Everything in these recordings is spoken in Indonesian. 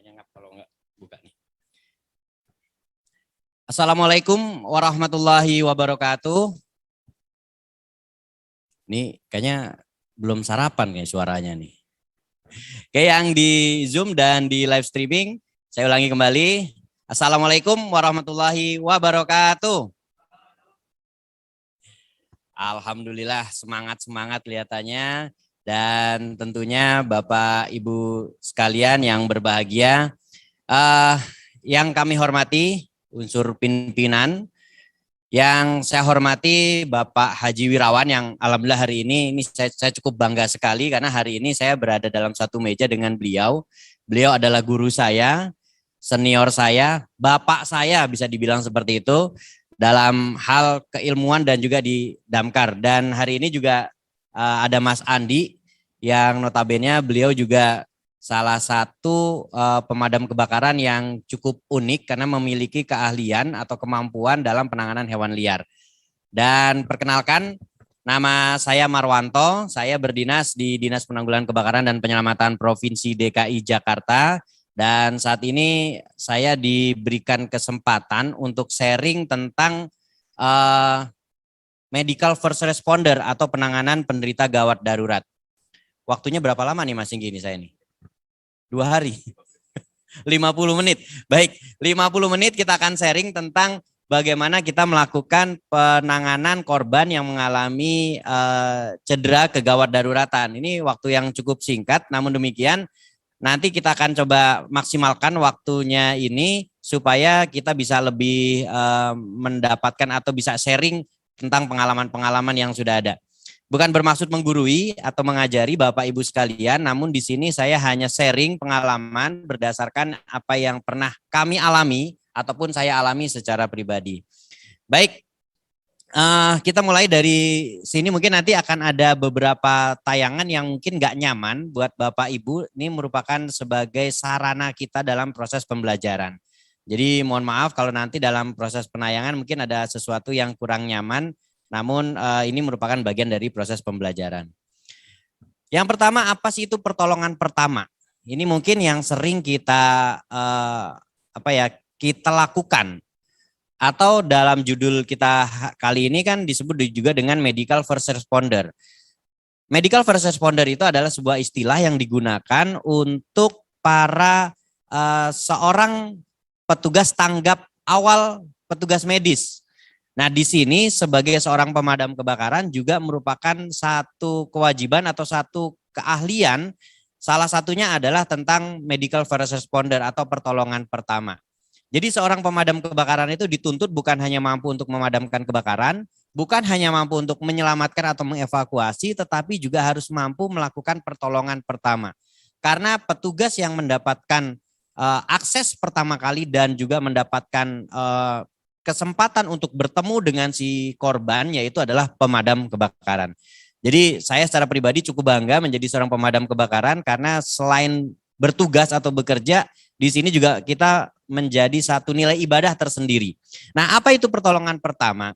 Kayaknya kalau nggak buka nih. Assalamualaikum warahmatullahi wabarakatuh. Nih kayaknya belum sarapan kayak suaranya nih. Kayak yang di Zoom dan di live streaming, saya ulangi kembali. Assalamualaikum warahmatullahi wabarakatuh. Alhamdulillah semangat kelihatannya. Dan tentunya Bapak Ibu sekalian yang berbahagia, yang kami hormati unsur pimpinan, yang saya hormati Bapak Haji Wirawan yang alhamdulillah hari ini saya cukup bangga sekali karena hari ini saya berada dalam satu meja dengan beliau. Beliau adalah guru saya, senior saya, bapak saya bisa dibilang seperti itu dalam hal keilmuan dan juga di Damkar. Dan hari ini juga ada Mas Andi yang notabene beliau juga salah satu pemadam kebakaran yang cukup unik karena memiliki keahlian atau kemampuan dalam penanganan hewan liar. Dan perkenalkan, nama saya Marwanto, saya berdinas di Dinas Penanggulangan Kebakaran dan Penyelamatan Provinsi DKI Jakarta. Dan saat ini saya diberikan kesempatan untuk sharing tentang medical first responder atau penanganan penderita gawat darurat. Waktunya berapa lama nih Mas Singgi ini saya nih? 2 hari. 50 menit. Baik, 50 menit kita akan sharing tentang bagaimana kita melakukan penanganan korban yang mengalami cedera kegawat daruratan. Ini waktu yang cukup singkat, namun demikian nanti kita akan coba maksimalkan waktunya ini supaya kita bisa lebih mendapatkan atau bisa sharing tentang pengalaman-pengalaman yang sudah ada. Bukan bermaksud menggurui atau mengajari Bapak Ibu sekalian, namun di sini saya hanya sharing pengalaman berdasarkan apa yang pernah kami alami ataupun saya alami secara pribadi. Baik, kita mulai dari sini. Mungkin nanti akan ada beberapa tayangan yang mungkin nggak nyaman buat Bapak Ibu. Ini merupakan sebagai sarana kita dalam proses pembelajaran. Jadi mohon maaf kalau nanti dalam proses penayangan mungkin ada sesuatu yang kurang nyaman. Namun ini merupakan bagian dari proses pembelajaran. Yang pertama, apa sih itu pertolongan pertama? Ini mungkin yang sering kita kita lakukan. Atau dalam judul kita kali ini kan disebut juga dengan medical first responder. Medical first responder itu adalah sebuah istilah yang digunakan untuk para seorang petugas tanggap awal, petugas medis. Nah, di sini sebagai seorang pemadam kebakaran juga merupakan satu kewajiban atau satu keahlian. Salah satunya adalah tentang medical first responder atau pertolongan pertama. Jadi seorang pemadam kebakaran itu dituntut bukan hanya mampu untuk memadamkan kebakaran, bukan hanya mampu untuk menyelamatkan atau mengevakuasi, tetapi juga harus mampu melakukan pertolongan pertama. Karena petugas yang mendapatkan akses pertama kali dan juga mendapatkan kesempatan untuk bertemu dengan si korban yaitu adalah pemadam kebakaran. Jadi saya secara pribadi cukup bangga menjadi seorang pemadam kebakaran karena selain bertugas atau bekerja, di sini juga kita menjadi satu nilai ibadah tersendiri. Nah, apa itu pertolongan pertama?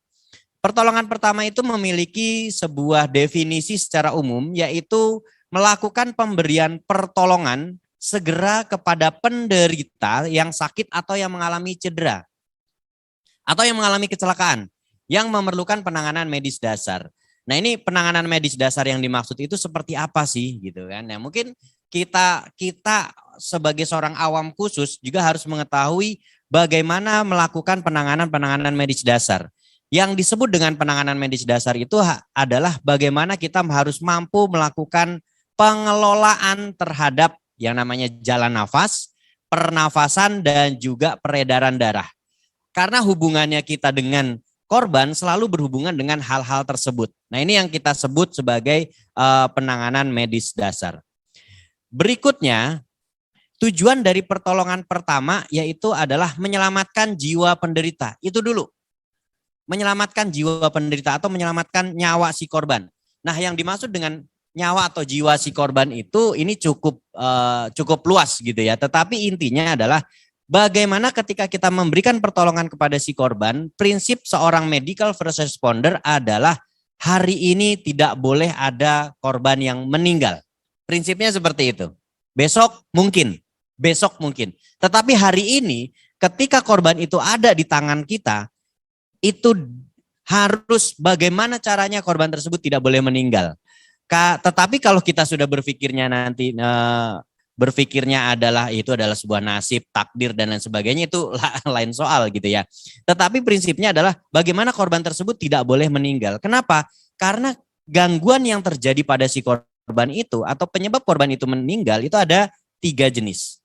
Pertolongan pertama itu memiliki sebuah definisi secara umum yaitu melakukan pemberian pertolongan segera kepada penderita yang sakit atau yang mengalami cedera atau yang mengalami kecelakaan yang memerlukan penanganan medis dasar. Nah, ini penanganan medis dasar yang dimaksud itu seperti apa sih gitu kan? Nah, mungkin kita sebagai seorang awam khusus juga harus mengetahui bagaimana melakukan penanganan medis dasar. Yang disebut dengan penanganan medis dasar itu adalah bagaimana kita harus mampu melakukan pengelolaan terhadap yang namanya jalan nafas, pernafasan dan juga peredaran darah. Karena hubungannya kita dengan korban selalu berhubungan dengan hal-hal tersebut. Nah, ini yang kita sebut sebagai penanganan medis dasar. Berikutnya, tujuan dari pertolongan pertama yaitu adalah menyelamatkan jiwa penderita. Itu dulu. Menyelamatkan jiwa penderita atau menyelamatkan nyawa si korban. Nah, yang dimaksud dengan nyawa atau jiwa si korban itu ini cukup luas gitu ya. Tetapi intinya adalah bagaimana ketika kita memberikan pertolongan kepada si korban, prinsip seorang medical first responder adalah hari ini tidak boleh ada korban yang meninggal. Prinsipnya seperti itu. Besok mungkin, besok mungkin. Tetapi hari ini ketika korban itu ada di tangan kita, itu harus bagaimana caranya korban tersebut tidak boleh meninggal. Tetapi kalau kita sudah berpikirnya nanti berpikirnya itu adalah sebuah nasib, takdir dan lain sebagainya, itu lain soal gitu ya. Tetapi prinsipnya adalah bagaimana korban tersebut tidak boleh meninggal. Kenapa? Karena gangguan yang terjadi pada si korban itu atau penyebab korban itu meninggal itu ada 3 jenis.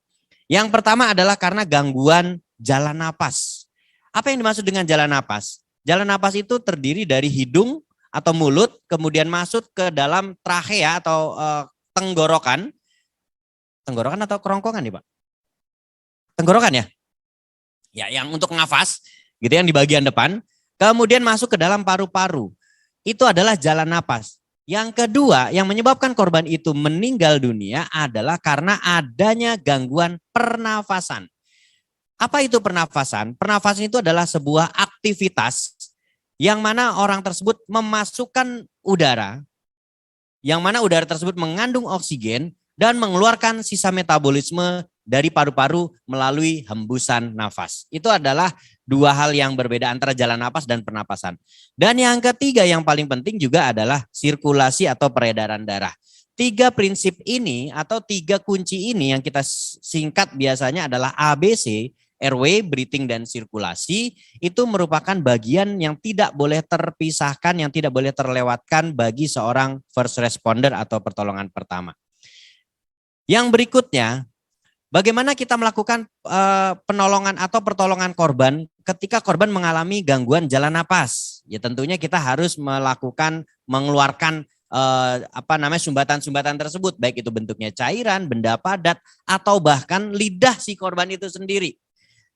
Yang pertama adalah karena gangguan jalan napas. Apa yang dimaksud dengan jalan napas? Jalan napas itu terdiri dari hidung atau mulut, kemudian masuk ke dalam trachea atau tenggorokan. Tenggorokan atau kerongkongan nih Pak? Tenggorokan ya? Ya, yang untuk nafas, gitu yang di bagian depan. Kemudian masuk ke dalam paru-paru. Itu adalah jalan napas. Yang kedua, yang menyebabkan korban itu meninggal dunia adalah karena adanya gangguan pernafasan. Apa itu pernafasan? Pernafasan itu adalah sebuah aktivitas yang mana orang tersebut memasukkan udara, yang mana udara tersebut mengandung oksigen dan mengeluarkan sisa metabolisme dari paru-paru melalui hembusan nafas. Itu adalah 2 hal yang berbeda antara jalan nafas dan pernapasan. Dan yang ketiga yang paling penting juga adalah sirkulasi atau peredaran darah. 3 prinsip ini atau 3 kunci ini yang kita singkat biasanya adalah ABC, airway, breathing, dan sirkulasi, itu merupakan bagian yang tidak boleh terpisahkan, yang tidak boleh terlewatkan bagi seorang first responder atau pertolongan pertama. Yang berikutnya, bagaimana kita melakukan penolongan atau pertolongan korban ketika korban mengalami gangguan jalan napas? Ya tentunya kita harus mengeluarkan sumbatan-sumbatan tersebut, baik itu bentuknya cairan, benda padat, atau bahkan lidah si korban itu sendiri.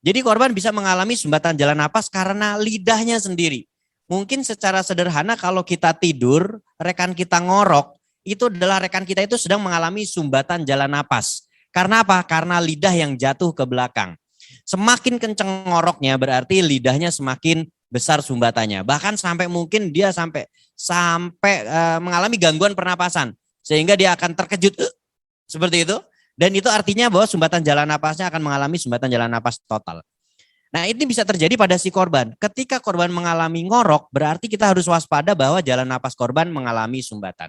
Jadi korban bisa mengalami sumbatan jalan napas karena lidahnya sendiri. Mungkin secara sederhana kalau kita tidur, rekan kita ngorok, itu adalah rekan kita itu sedang mengalami sumbatan jalan napas. Karena apa? Karena lidah yang jatuh ke belakang. Semakin kenceng ngoroknya berarti lidahnya semakin besar sumbatannya. Bahkan sampai mungkin dia sampai mengalami gangguan pernapasan. Sehingga dia akan terkejut seperti itu. Dan itu artinya bahwa sumbatan jalan napasnya akan mengalami sumbatan jalan napas total. Nah ini bisa terjadi pada si korban. Ketika korban mengalami ngorok berarti kita harus waspada bahwa jalan napas korban mengalami sumbatan.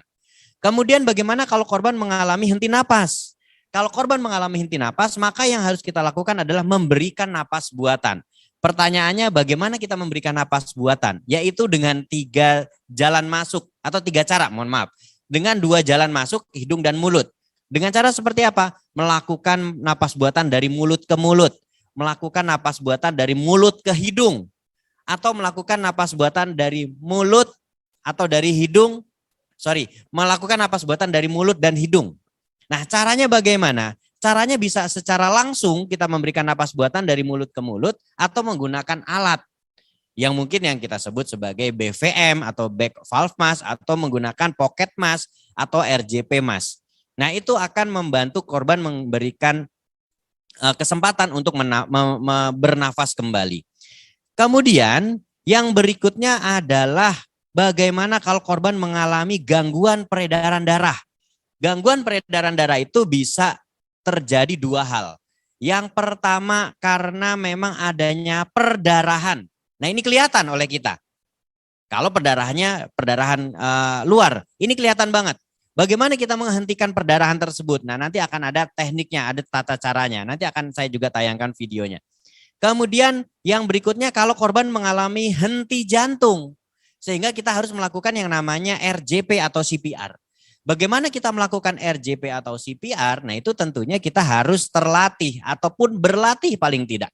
Kemudian bagaimana kalau korban mengalami henti napas? Kalau korban mengalami henti napas, maka yang harus kita lakukan adalah memberikan napas buatan. Pertanyaannya bagaimana kita memberikan napas buatan? Yaitu dengan 3 jalan masuk atau 3 cara, mohon maaf. Dengan 2 jalan masuk, hidung dan mulut. Dengan cara seperti apa? Melakukan napas buatan dari mulut ke mulut. Melakukan napas buatan dari mulut ke hidung. Atau melakukan napas buatan dari mulut atau dari hidung. Melakukan napas buatan dari mulut dan hidung. Nah caranya bagaimana? Caranya bisa secara langsung kita memberikan napas buatan dari mulut ke mulut atau menggunakan alat yang mungkin yang kita sebut sebagai BVM atau back valve mask atau menggunakan pocket mask atau RJP mask. Nah itu akan membantu korban memberikan kesempatan untuk bernafas kembali. Kemudian yang berikutnya adalah bagaimana kalau korban mengalami gangguan peredaran darah. Gangguan peredaran darah itu bisa terjadi 2 hal. Yang pertama karena memang adanya perdarahan. Nah ini kelihatan oleh kita. Kalau perdarahan luar, ini kelihatan banget. Bagaimana kita menghentikan perdarahan tersebut? Nah nanti akan ada tekniknya, ada tata caranya. Nanti akan saya juga tayangkan videonya. Kemudian yang berikutnya kalau korban mengalami henti jantung. Sehingga kita harus melakukan yang namanya RJP atau CPR. Bagaimana kita melakukan RJP atau CPR? Nah itu tentunya kita harus terlatih ataupun berlatih paling tidak.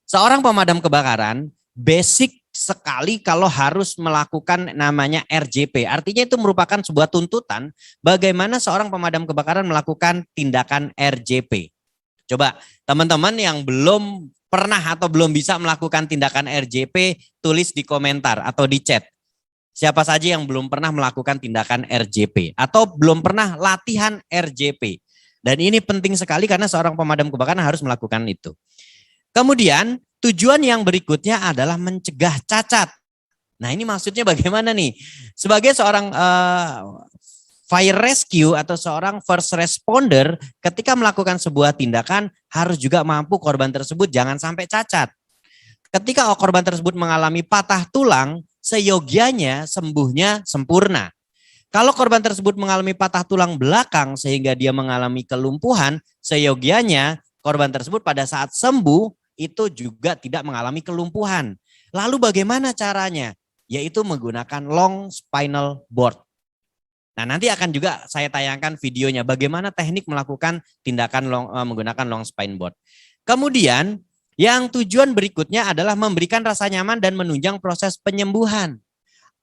Seorang pemadam kebakaran basic sekali kalau harus melakukan namanya RJP. Artinya itu merupakan sebuah tuntutan bagaimana seorang pemadam kebakaran melakukan tindakan RJP. Coba teman-teman yang belum pernah atau belum bisa melakukan tindakan RJP tulis di komentar atau di chat. Siapa saja yang belum pernah melakukan tindakan RJP atau belum pernah latihan RJP. Dan ini penting sekali karena seorang pemadam kebakaran harus melakukan itu. Kemudian tujuan yang berikutnya adalah mencegah cacat. Nah ini maksudnya bagaimana nih? Sebagai seorang fire rescue atau seorang first responder ketika melakukan sebuah tindakan harus juga mampu korban tersebut jangan sampai cacat. Ketika korban tersebut mengalami patah tulang, seyogianya sembuhnya sempurna. Kalau korban tersebut mengalami patah tulang belakang sehingga dia mengalami kelumpuhan, seyogianya korban tersebut pada saat sembuh itu juga tidak mengalami kelumpuhan. Lalu bagaimana caranya? Yaitu menggunakan long spinal board. Nah, nanti akan juga saya tayangkan videonya bagaimana teknik melakukan tindakan menggunakan long spine board. Kemudian yang tujuan berikutnya adalah memberikan rasa nyaman dan menunjang proses penyembuhan.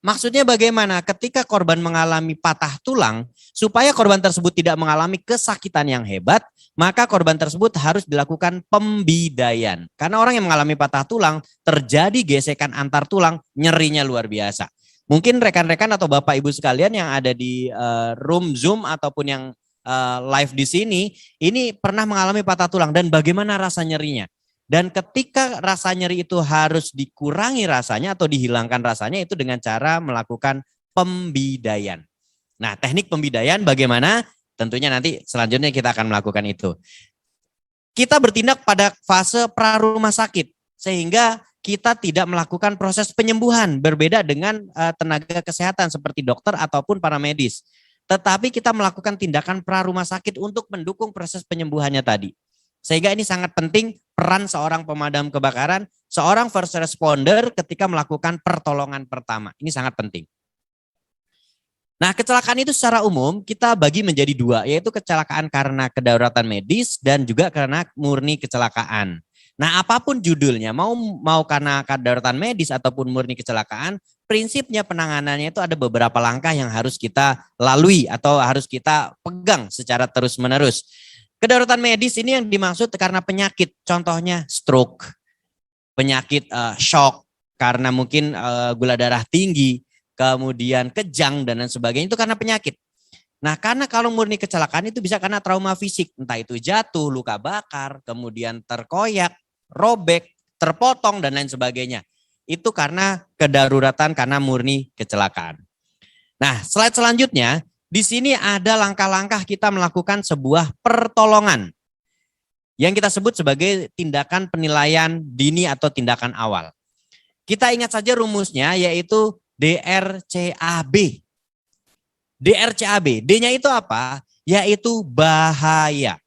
Maksudnya bagaimana? Ketika korban mengalami patah tulang, supaya korban tersebut tidak mengalami kesakitan yang hebat, maka korban tersebut harus dilakukan pembidaian. Karena orang yang mengalami patah tulang, terjadi gesekan antar tulang, nyerinya luar biasa. Mungkin rekan-rekan atau Bapak Ibu sekalian yang ada di room Zoom ataupun yang live di sini, ini pernah mengalami patah tulang dan bagaimana rasa nyerinya. Dan ketika rasa nyeri itu harus dikurangi rasanya atau dihilangkan rasanya itu dengan cara melakukan pembidaian. Nah, teknik pembidaian bagaimana? Tentunya nanti selanjutnya kita akan melakukan itu. Kita bertindak pada fase pra-rumah sakit sehingga kita tidak melakukan proses penyembuhan berbeda dengan tenaga kesehatan seperti dokter ataupun para medis. Tetapi kita melakukan tindakan pra-rumah sakit untuk mendukung proses penyembuhannya tadi. Sehingga ini sangat penting peran seorang pemadam kebakaran, seorang first responder ketika melakukan pertolongan pertama. Ini sangat penting. Nah, kecelakaan itu secara umum kita bagi menjadi dua, yaitu kecelakaan karena kedaruratan medis dan juga karena murni kecelakaan. Nah, apapun judulnya, mau karena kedaruratan medis ataupun murni kecelakaan, prinsipnya penanganannya itu ada beberapa langkah yang harus kita lalui atau harus kita pegang secara terus-menerus. Kedaruratan medis ini yang dimaksud karena penyakit, contohnya stroke, penyakit shock karena mungkin gula darah tinggi, kemudian kejang dan lain sebagainya itu karena penyakit. Nah, karena kalau murni kecelakaan itu bisa karena trauma fisik, entah itu jatuh, luka bakar, kemudian terkoyak, robek, terpotong dan lain sebagainya. Itu karena kedaruratan karena murni kecelakaan. Nah, slide selanjutnya, di sini ada langkah-langkah kita melakukan sebuah pertolongan yang kita sebut sebagai tindakan penilaian dini atau tindakan awal. Kita ingat saja rumusnya yaitu DRCAB. DRCAB, D-nya itu apa? Yaitu bahaya.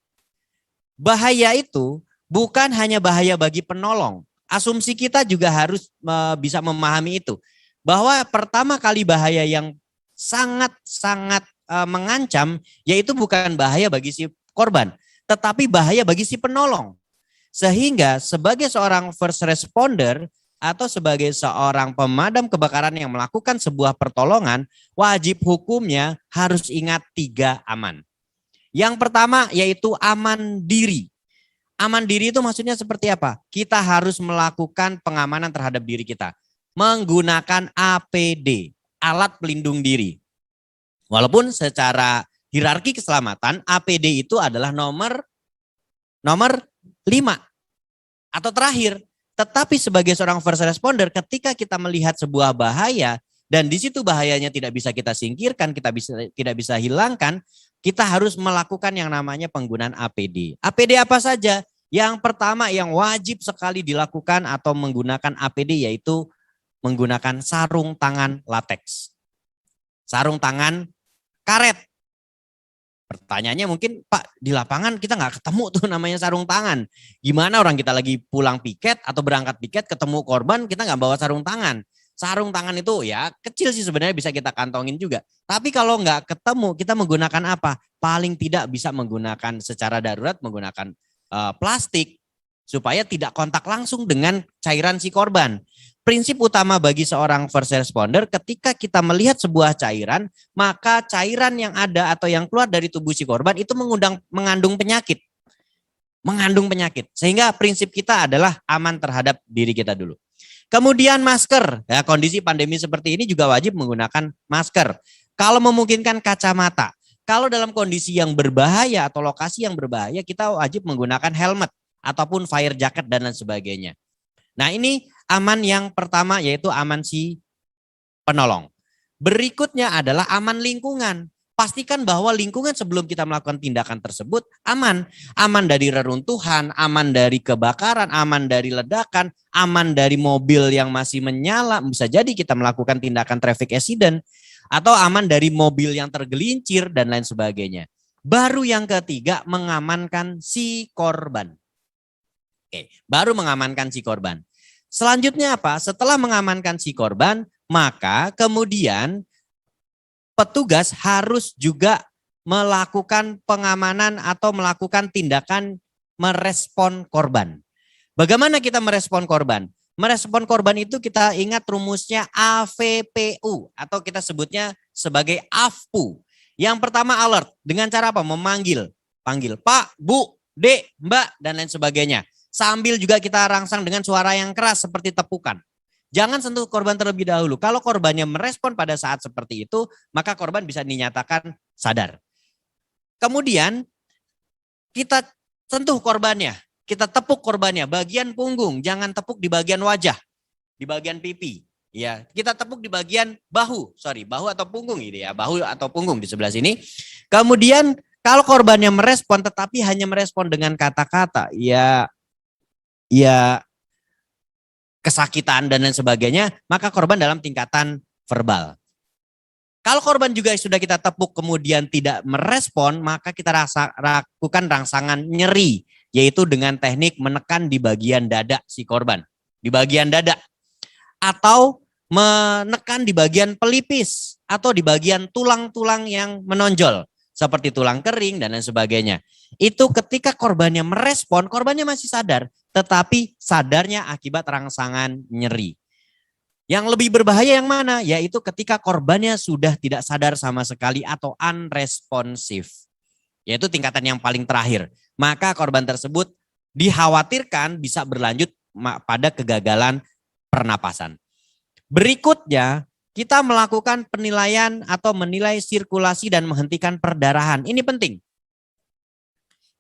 Bahaya itu bukan hanya bahaya bagi penolong. Asumsi kita juga harus bisa memahami itu. Bahwa pertama kali bahaya yang sangat-sangat mengancam, yaitu bukan bahaya bagi si korban, tetapi bahaya bagi si penolong. Sehingga sebagai seorang first responder, atau sebagai seorang pemadam kebakaran yang melakukan sebuah pertolongan, wajib hukumnya harus ingat 3 aman. Yang pertama yaitu aman diri. Aman diri itu maksudnya seperti apa? Kita harus melakukan pengamanan terhadap diri kita. Menggunakan APD, alat pelindung diri. Walaupun secara hierarki keselamatan, APD itu adalah nomor 5 atau terakhir. Tetapi sebagai seorang first responder, ketika kita melihat sebuah bahaya dan di situ bahayanya tidak bisa kita singkirkan, tidak bisa hilangkan, kita harus melakukan yang namanya penggunaan APD. APD apa saja? Yang pertama yang wajib sekali dilakukan atau menggunakan APD yaitu menggunakan sarung tangan latex. Sarung tangan karet. Pertanyaannya mungkin, Pak, di lapangan kita nggak ketemu tuh namanya sarung tangan. Gimana orang kita lagi pulang piket atau berangkat piket ketemu korban, kita nggak bawa sarung tangan. Sarung tangan itu ya kecil sih sebenarnya bisa kita kantongin juga. Tapi kalau nggak ketemu, kita menggunakan apa? Paling tidak bisa menggunakan secara darurat menggunakan plastik supaya tidak kontak langsung dengan cairan si korban. Prinsip utama bagi seorang first responder ketika kita melihat sebuah cairan, maka cairan yang ada atau yang keluar dari tubuh si korban itu mengandung penyakit. Mengandung penyakit. Sehingga prinsip kita adalah aman terhadap diri kita dulu. Kemudian masker. Ya, kondisi pandemi seperti ini juga wajib menggunakan masker. Kalau memungkinkan kacamata. Kalau dalam kondisi yang berbahaya atau lokasi yang berbahaya, kita wajib menggunakan helmet ataupun fire jacket dan lain sebagainya. Nah, ini aman yang pertama yaitu aman si penolong. Berikutnya adalah aman lingkungan. pastikan bahwa lingkungan sebelum kita melakukan tindakan tersebut aman. Aman dari reruntuhan, aman dari kebakaran, aman dari ledakan, aman dari mobil yang masih menyala. Bisa jadi kita melakukan tindakan traffic accident. Atau aman dari mobil yang tergelincir dan lain sebagainya. Baru yang ketiga, mengamankan si korban. Oke, baru mengamankan si korban. Selanjutnya apa? Setelah mengamankan si korban, maka kemudian petugas harus juga melakukan pengamanan atau melakukan tindakan merespon korban. Bagaimana kita merespon korban? Merespon korban itu kita ingat rumusnya AVPU atau kita sebutnya sebagai AVPU. Yang pertama alert dengan cara apa? Memanggil. Panggil Pak, Bu, Dek, Mbak, dan lain sebagainya. Sambil juga kita rangsang dengan suara yang keras seperti tepukan. Jangan sentuh korban terlebih dahulu. Kalau korbannya merespon pada saat seperti itu, maka korban bisa dinyatakan sadar. Kemudian kita sentuh korbannya. Kita tepuk korbannya, bagian punggung, jangan tepuk di bagian wajah, di bagian pipi. Ya, kita tepuk di bagian bahu, bahu atau punggung ini ya, bahu atau punggung di sebelah sini. Kemudian kalau korbannya merespon, tetapi hanya merespon dengan kata-kata, ya kesakitan dan lain sebagainya, maka korban dalam tingkatan verbal. Kalau korban juga sudah kita tepuk kemudian tidak merespon, maka kita lakukan rangsangan nyeri. Yaitu dengan teknik menekan di bagian dada si korban. Di bagian dada. Atau menekan di bagian pelipis. Atau di bagian tulang-tulang yang menonjol. Seperti tulang kering dan lain sebagainya. Itu ketika korbannya merespon, korbannya masih sadar. Tetapi sadarnya akibat rangsangan nyeri. Yang lebih berbahaya yang mana? Yaitu ketika korbannya sudah tidak sadar sama sekali atau unresponsive. Yaitu tingkatan yang paling terakhir. Maka korban tersebut dikhawatirkan bisa berlanjut pada kegagalan pernapasan. Berikutnya, kita melakukan penilaian atau menilai sirkulasi dan menghentikan perdarahan. Ini penting.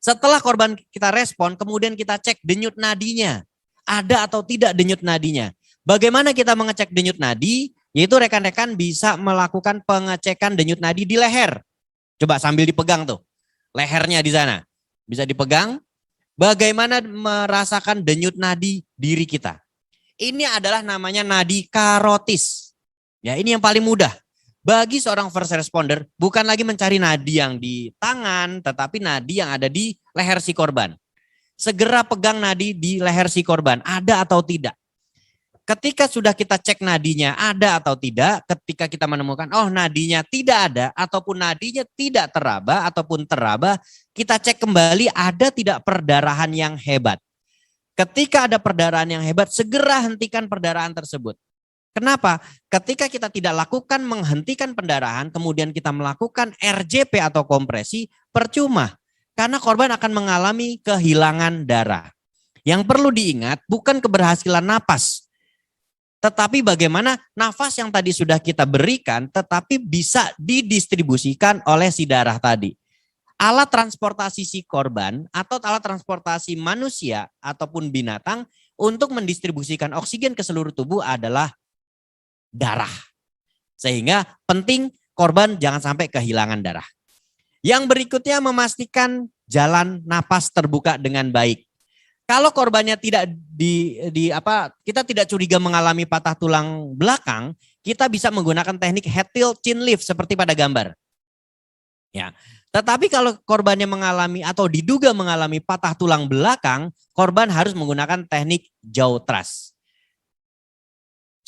Setelah korban kita respon, kemudian kita cek denyut nadinya. Ada atau tidak denyut nadinya. Bagaimana kita mengecek denyut nadi? Yaitu rekan-rekan bisa melakukan pengecekan denyut nadi di leher. Coba sambil dipegang tuh. Lehernya di sana. Bisa dipegang. Bagaimana merasakan denyut nadi diri kita. Ini adalah namanya nadi karotis. Ya, ini yang paling mudah. Bagi seorang first responder, bukan lagi mencari nadi yang di tangan, tetapi nadi yang ada di leher si korban. Segera pegang nadi di leher si korban, ada atau tidak. Ketika sudah kita cek nadinya ada atau tidak, ketika kita menemukan oh nadinya tidak ada ataupun nadinya tidak teraba ataupun teraba, kita cek kembali ada tidak perdarahan yang hebat. Ketika ada perdarahan yang hebat, segera hentikan perdarahan tersebut. Kenapa? Ketika kita tidak lakukan menghentikan pendarahan, kemudian kita melakukan RJP atau kompresi, percuma. Karena korban akan mengalami kehilangan darah. Yang perlu diingat bukan keberhasilan napas. Tetapi bagaimana nafas yang tadi sudah kita berikan tetapi bisa didistribusikan oleh si darah tadi. Alat transportasi si korban atau alat transportasi manusia ataupun binatang untuk mendistribusikan oksigen ke seluruh tubuh adalah darah. Sehingga penting korban jangan sampai kehilangan darah. Yang berikutnya memastikan jalan napas terbuka dengan baik. Kalau korbannya tidak kita tidak curiga mengalami patah tulang belakang, kita bisa menggunakan teknik head tilt chin lift seperti pada gambar. Ya. Tetapi kalau korbannya mengalami atau diduga mengalami patah tulang belakang, korban harus menggunakan teknik jaw thrust.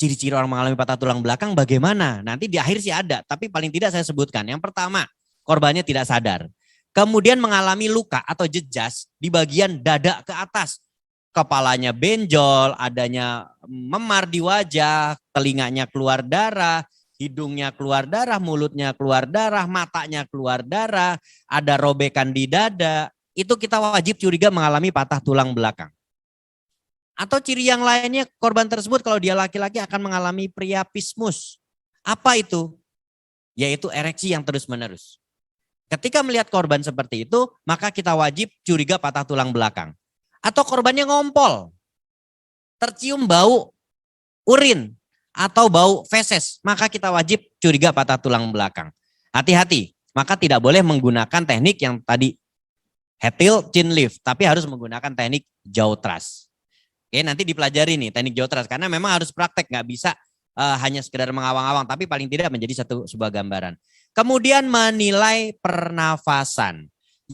Ciri-ciri orang mengalami patah tulang belakang bagaimana? Nanti di akhir sih ada, tapi paling tidak saya sebutkan. Yang pertama, korbannya tidak sadar. Kemudian mengalami luka atau jejas di bagian dada ke atas. Kepalanya benjol, adanya memar di wajah, telinganya keluar darah, hidungnya keluar darah, mulutnya keluar darah, matanya keluar darah, ada robekan di dada. Itu kita wajib curiga mengalami patah tulang belakang. Atau ciri yang lainnya korban tersebut kalau dia laki-laki akan mengalami priapismus. Apa itu? Yaitu ereksi yang terus-menerus. Ketika melihat korban seperti itu, maka kita wajib curiga patah tulang belakang. Atau korbannya ngompol, tercium bau urin atau bau feses, maka kita wajib curiga patah tulang belakang. Hati-hati, maka tidak boleh menggunakan teknik yang tadi head tilt, chin lift, tapi harus menggunakan teknik jaw thrust. Oke, nanti dipelajari nih teknik jaw thrust karena memang harus praktek, nggak bisa hanya sekedar mengawang-awang, tapi paling tidak menjadi sebuah gambaran. Kemudian menilai pernafasan,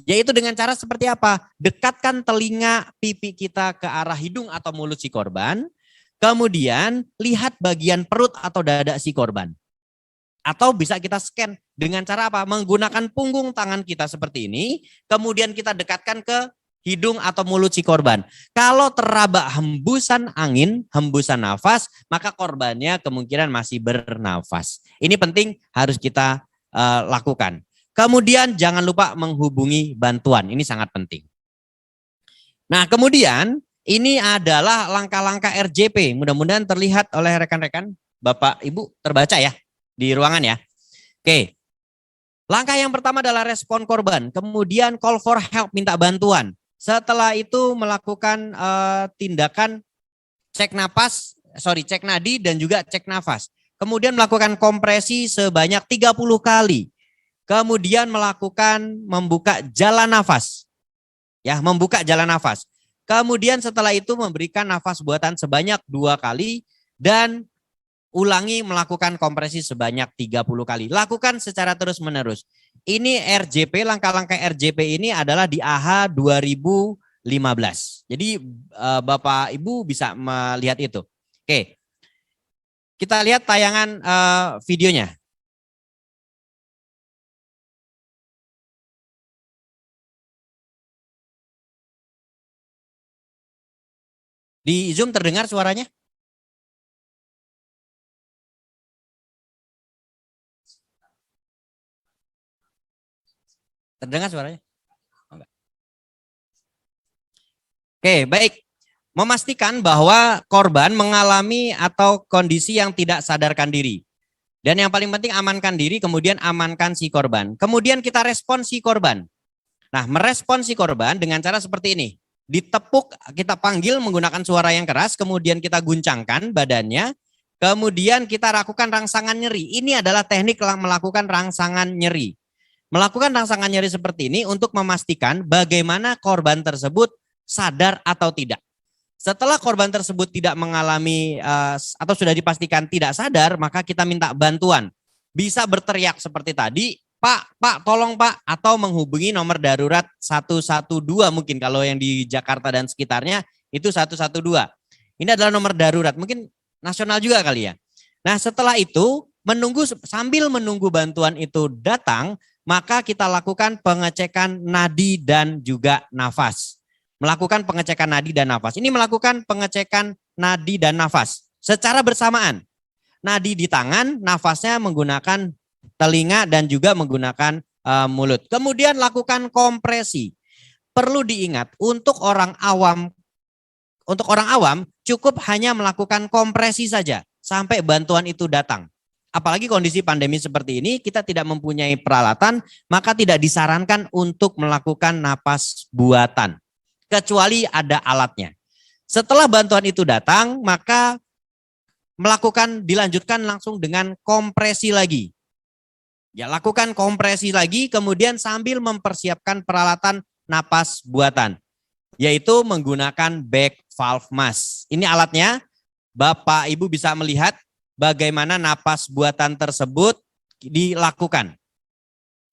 yaitu dengan cara seperti apa? Dekatkan telinga pipi kita ke arah hidung atau mulut si korban, kemudian lihat bagian perut atau dada si korban. Atau bisa kita scan dengan cara apa? Menggunakan punggung tangan kita seperti ini, kemudian kita dekatkan ke hidung atau mulut si korban. Kalau teraba hembusan angin, hembusan nafas, maka korbannya kemungkinan masih bernafas. Ini penting harus kita lakukan. Kemudian jangan lupa menghubungi bantuan, ini sangat penting. Nah kemudian ini adalah langkah-langkah RJP, mudah-mudahan terlihat oleh rekan-rekan, Bapak Ibu terbaca ya di ruangan ya. Oke. Langkah yang pertama adalah respon korban, kemudian call for help, minta bantuan. Setelah itu melakukan tindakan cek nadi dan juga cek nafas. Kemudian melakukan kompresi sebanyak 30 kali. Kemudian membuka jalan nafas. Ya, membuka jalan nafas. Kemudian setelah itu memberikan nafas buatan sebanyak 2 kali dan ulangi melakukan kompresi sebanyak 30 kali. Lakukan secara terus-menerus. Ini RJP, langkah-langkah RJP ini adalah di AHA 2015. Jadi Bapak Ibu bisa melihat itu. Oke. Kita lihat tayangan videonya. Di Zoom terdengar suaranya? Terdengar suaranya? Enggak. Oke, baik. Memastikan bahwa korban mengalami atau kondisi yang tidak sadarkan diri. Dan yang paling penting amankan diri, kemudian amankan si korban. Kemudian kita respon si korban. Nah, merespon si korban dengan cara seperti ini. Ditepuk, kita panggil menggunakan suara yang keras, kemudian kita guncangkan badannya, kemudian kita lakukan rangsangan nyeri. Ini adalah teknik melakukan rangsangan nyeri. Melakukan rangsangan nyeri seperti ini untuk memastikan bagaimana korban tersebut sadar atau tidak. Setelah korban tersebut tidak mengalami atau sudah dipastikan tidak sadar, maka kita minta bantuan. Bisa berteriak seperti tadi, Pak, tolong Pak, atau menghubungi nomor darurat 112 mungkin kalau yang di Jakarta dan sekitarnya itu 112. Ini adalah nomor darurat, mungkin nasional juga kali ya. Nah setelah itu sambil menunggu bantuan itu datang, maka kita lakukan pengecekan nadi dan juga nafas. Melakukan pengecekan nadi dan nafas. Ini melakukan pengecekan nadi dan nafas secara bersamaan. Nadi di tangan, nafasnya menggunakan telinga dan juga menggunakan mulut. Kemudian lakukan kompresi. Perlu diingat untuk orang awam cukup hanya melakukan kompresi saja sampai bantuan itu datang. Apalagi kondisi pandemi seperti ini, kita tidak mempunyai peralatan, maka tidak disarankan untuk melakukan napas buatan, kecuali ada alatnya. Setelah bantuan itu datang, maka dilanjutkan langsung dengan kompresi lagi. Ya, lakukan kompresi lagi, kemudian sambil mempersiapkan peralatan napas buatan, yaitu menggunakan back valve mask. Ini alatnya, Bapak Ibu bisa melihat bagaimana napas buatan tersebut dilakukan.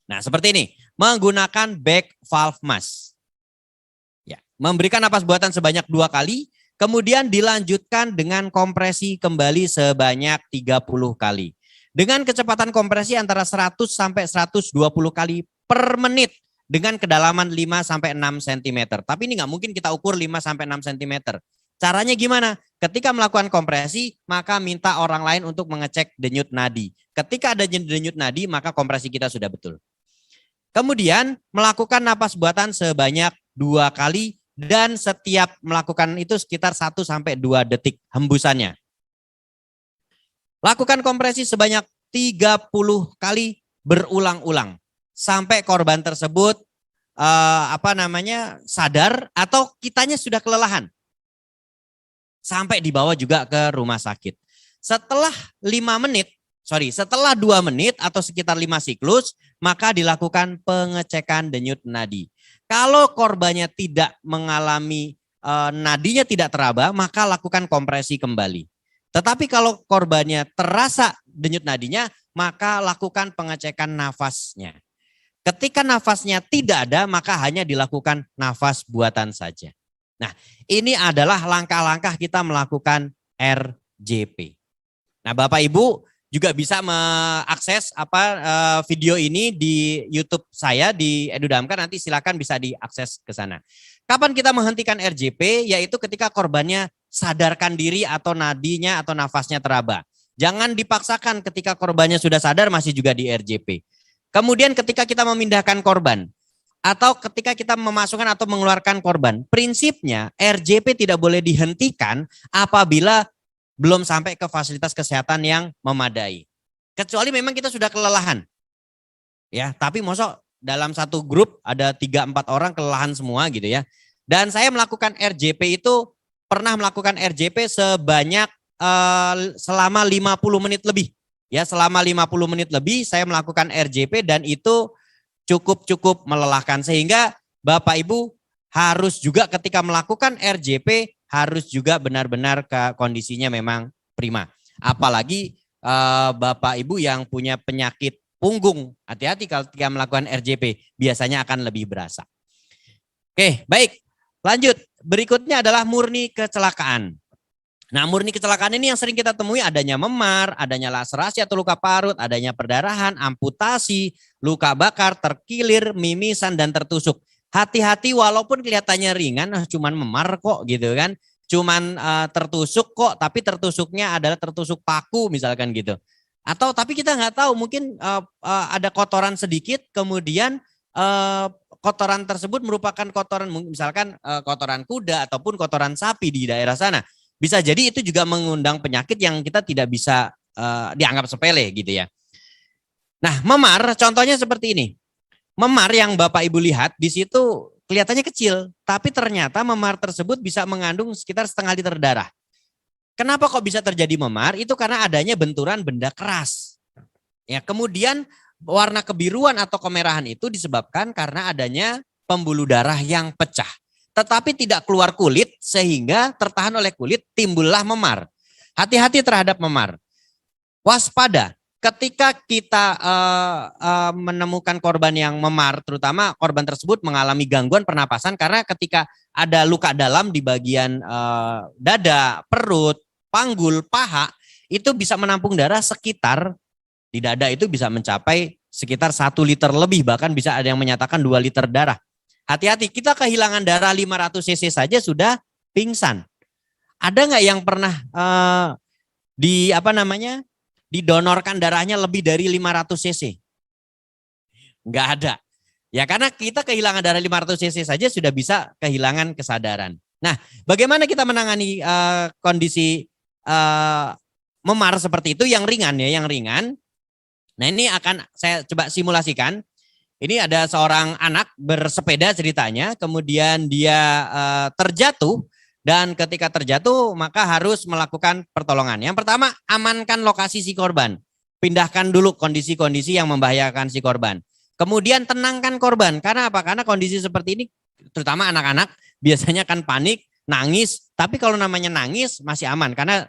Nah, seperti ini, menggunakan back valve mask. Ya, memberikan napas buatan sebanyak 2 kali, kemudian dilanjutkan dengan kompresi kembali sebanyak 30 kali. Dengan kecepatan kompresi antara 100 sampai 120 kali per menit dengan kedalaman 5 sampai 6 cm. Tapi ini nggak mungkin kita ukur 5 sampai 6 cm. Caranya gimana? Ketika melakukan kompresi, maka minta orang lain untuk mengecek denyut nadi. Ketika ada denyut nadi, maka kompresi kita sudah betul. Kemudian melakukan napas buatan sebanyak 2 kali dan setiap melakukan itu sekitar 1 sampai 2 detik hembusannya. Lakukan kompresi sebanyak 30 kali berulang-ulang sampai korban tersebut sadar atau kitanya sudah kelelahan. Sampai dibawa juga ke rumah sakit. Setelah 5 menit setelah 2 menit atau sekitar 5 siklus, maka dilakukan pengecekan denyut nadi. Kalau korbannya tidak mengalami nadinya tidak teraba, maka lakukan kompresi kembali. Tetapi kalau korbannya terasa denyut nadinya, maka lakukan pengecekan nafasnya. Ketika nafasnya tidak ada, maka hanya dilakukan nafas buatan saja. Nah, ini adalah langkah-langkah kita melakukan RJP. Nah, Bapak Ibu juga bisa mengakses video ini di YouTube saya di EduDamkar, nanti silakan bisa diakses ke sana. Kapan kita menghentikan RJP? Yaitu ketika korbannya sadarkan diri atau nadinya atau nafasnya teraba. Jangan dipaksakan ketika korbannya sudah sadar masih juga di RJP. Kemudian ketika kita memindahkan korban atau ketika kita memasukkan atau mengeluarkan korban, prinsipnya RJP tidak boleh dihentikan apabila belum sampai ke fasilitas kesehatan yang memadai. Kecuali memang kita sudah kelelahan. Ya, tapi mosok dalam satu grup ada 3-4 orang kelelahan semua gitu ya. Dan saya melakukan RJP itu pernah melakukan RJP sebanyak selama 50 menit lebih. Ya, selama 50 menit lebih saya melakukan RJP dan itu cukup melelahkan sehingga Bapak Ibu harus juga ketika melakukan RJP harus juga benar-benar kondisinya memang prima. Apalagi Bapak Ibu yang punya penyakit punggung, hati-hati kalau ketika melakukan RJP, biasanya akan lebih berasa. Oke, baik. Lanjut, berikutnya adalah murni kecelakaan. Nah, murni kecelakaan ini yang sering kita temui adanya memar, adanya laserasi atau luka parut, adanya perdarahan, amputasi, luka bakar, terkilir, mimisan, dan tertusuk. Hati-hati walaupun kelihatannya ringan, cuman memar kok gitu kan. Cuman tertusuk kok, tapi tertusuknya adalah tertusuk paku misalkan gitu. Atau tapi kita nggak tahu mungkin ada kotoran sedikit kemudian kotoran tersebut merupakan kotoran misalkan kotoran kuda ataupun kotoran sapi di daerah sana. Bisa jadi itu juga mengundang penyakit yang kita tidak bisa dianggap sepele gitu ya. Nah, memar contohnya seperti ini. Memar yang Bapak Ibu lihat di situ kelihatannya kecil, tapi ternyata memar tersebut bisa mengandung sekitar setengah liter darah. Kenapa kok bisa terjadi memar? Itu karena adanya benturan benda keras. Ya, kemudian warna kebiruan atau kemerahan itu disebabkan karena adanya pembuluh darah yang pecah. Tetapi tidak keluar kulit sehingga tertahan oleh kulit timbullah memar. Hati-hati terhadap memar. Waspada. Ketika kita menemukan korban yang memar, terutama korban tersebut mengalami gangguan pernapasan karena ketika ada luka dalam di bagian dada, perut, panggul, paha, itu bisa menampung darah sekitar, di dada itu bisa mencapai sekitar 1 liter lebih, bahkan bisa ada yang menyatakan 2 liter darah. Hati-hati, kita kehilangan darah 500 cc saja sudah pingsan. Ada nggak yang pernah didonorkan darahnya lebih dari 500 cc? Enggak ada. Ya karena kita kehilangan darah 500 cc saja sudah bisa kehilangan kesadaran. Nah, bagaimana kita menangani kondisi memar seperti itu yang ringan ya, yang ringan. Nah, ini akan saya coba simulasikan. Ini ada seorang anak bersepeda ceritanya, kemudian dia terjatuh. Dan ketika terjatuh maka harus melakukan pertolongan. Yang pertama, amankan lokasi si korban. Pindahkan dulu kondisi-kondisi yang membahayakan si korban. Kemudian tenangkan korban. Karena apa? Karena kondisi seperti ini, terutama anak-anak, biasanya kan panik, nangis. Tapi kalau namanya nangis masih aman karena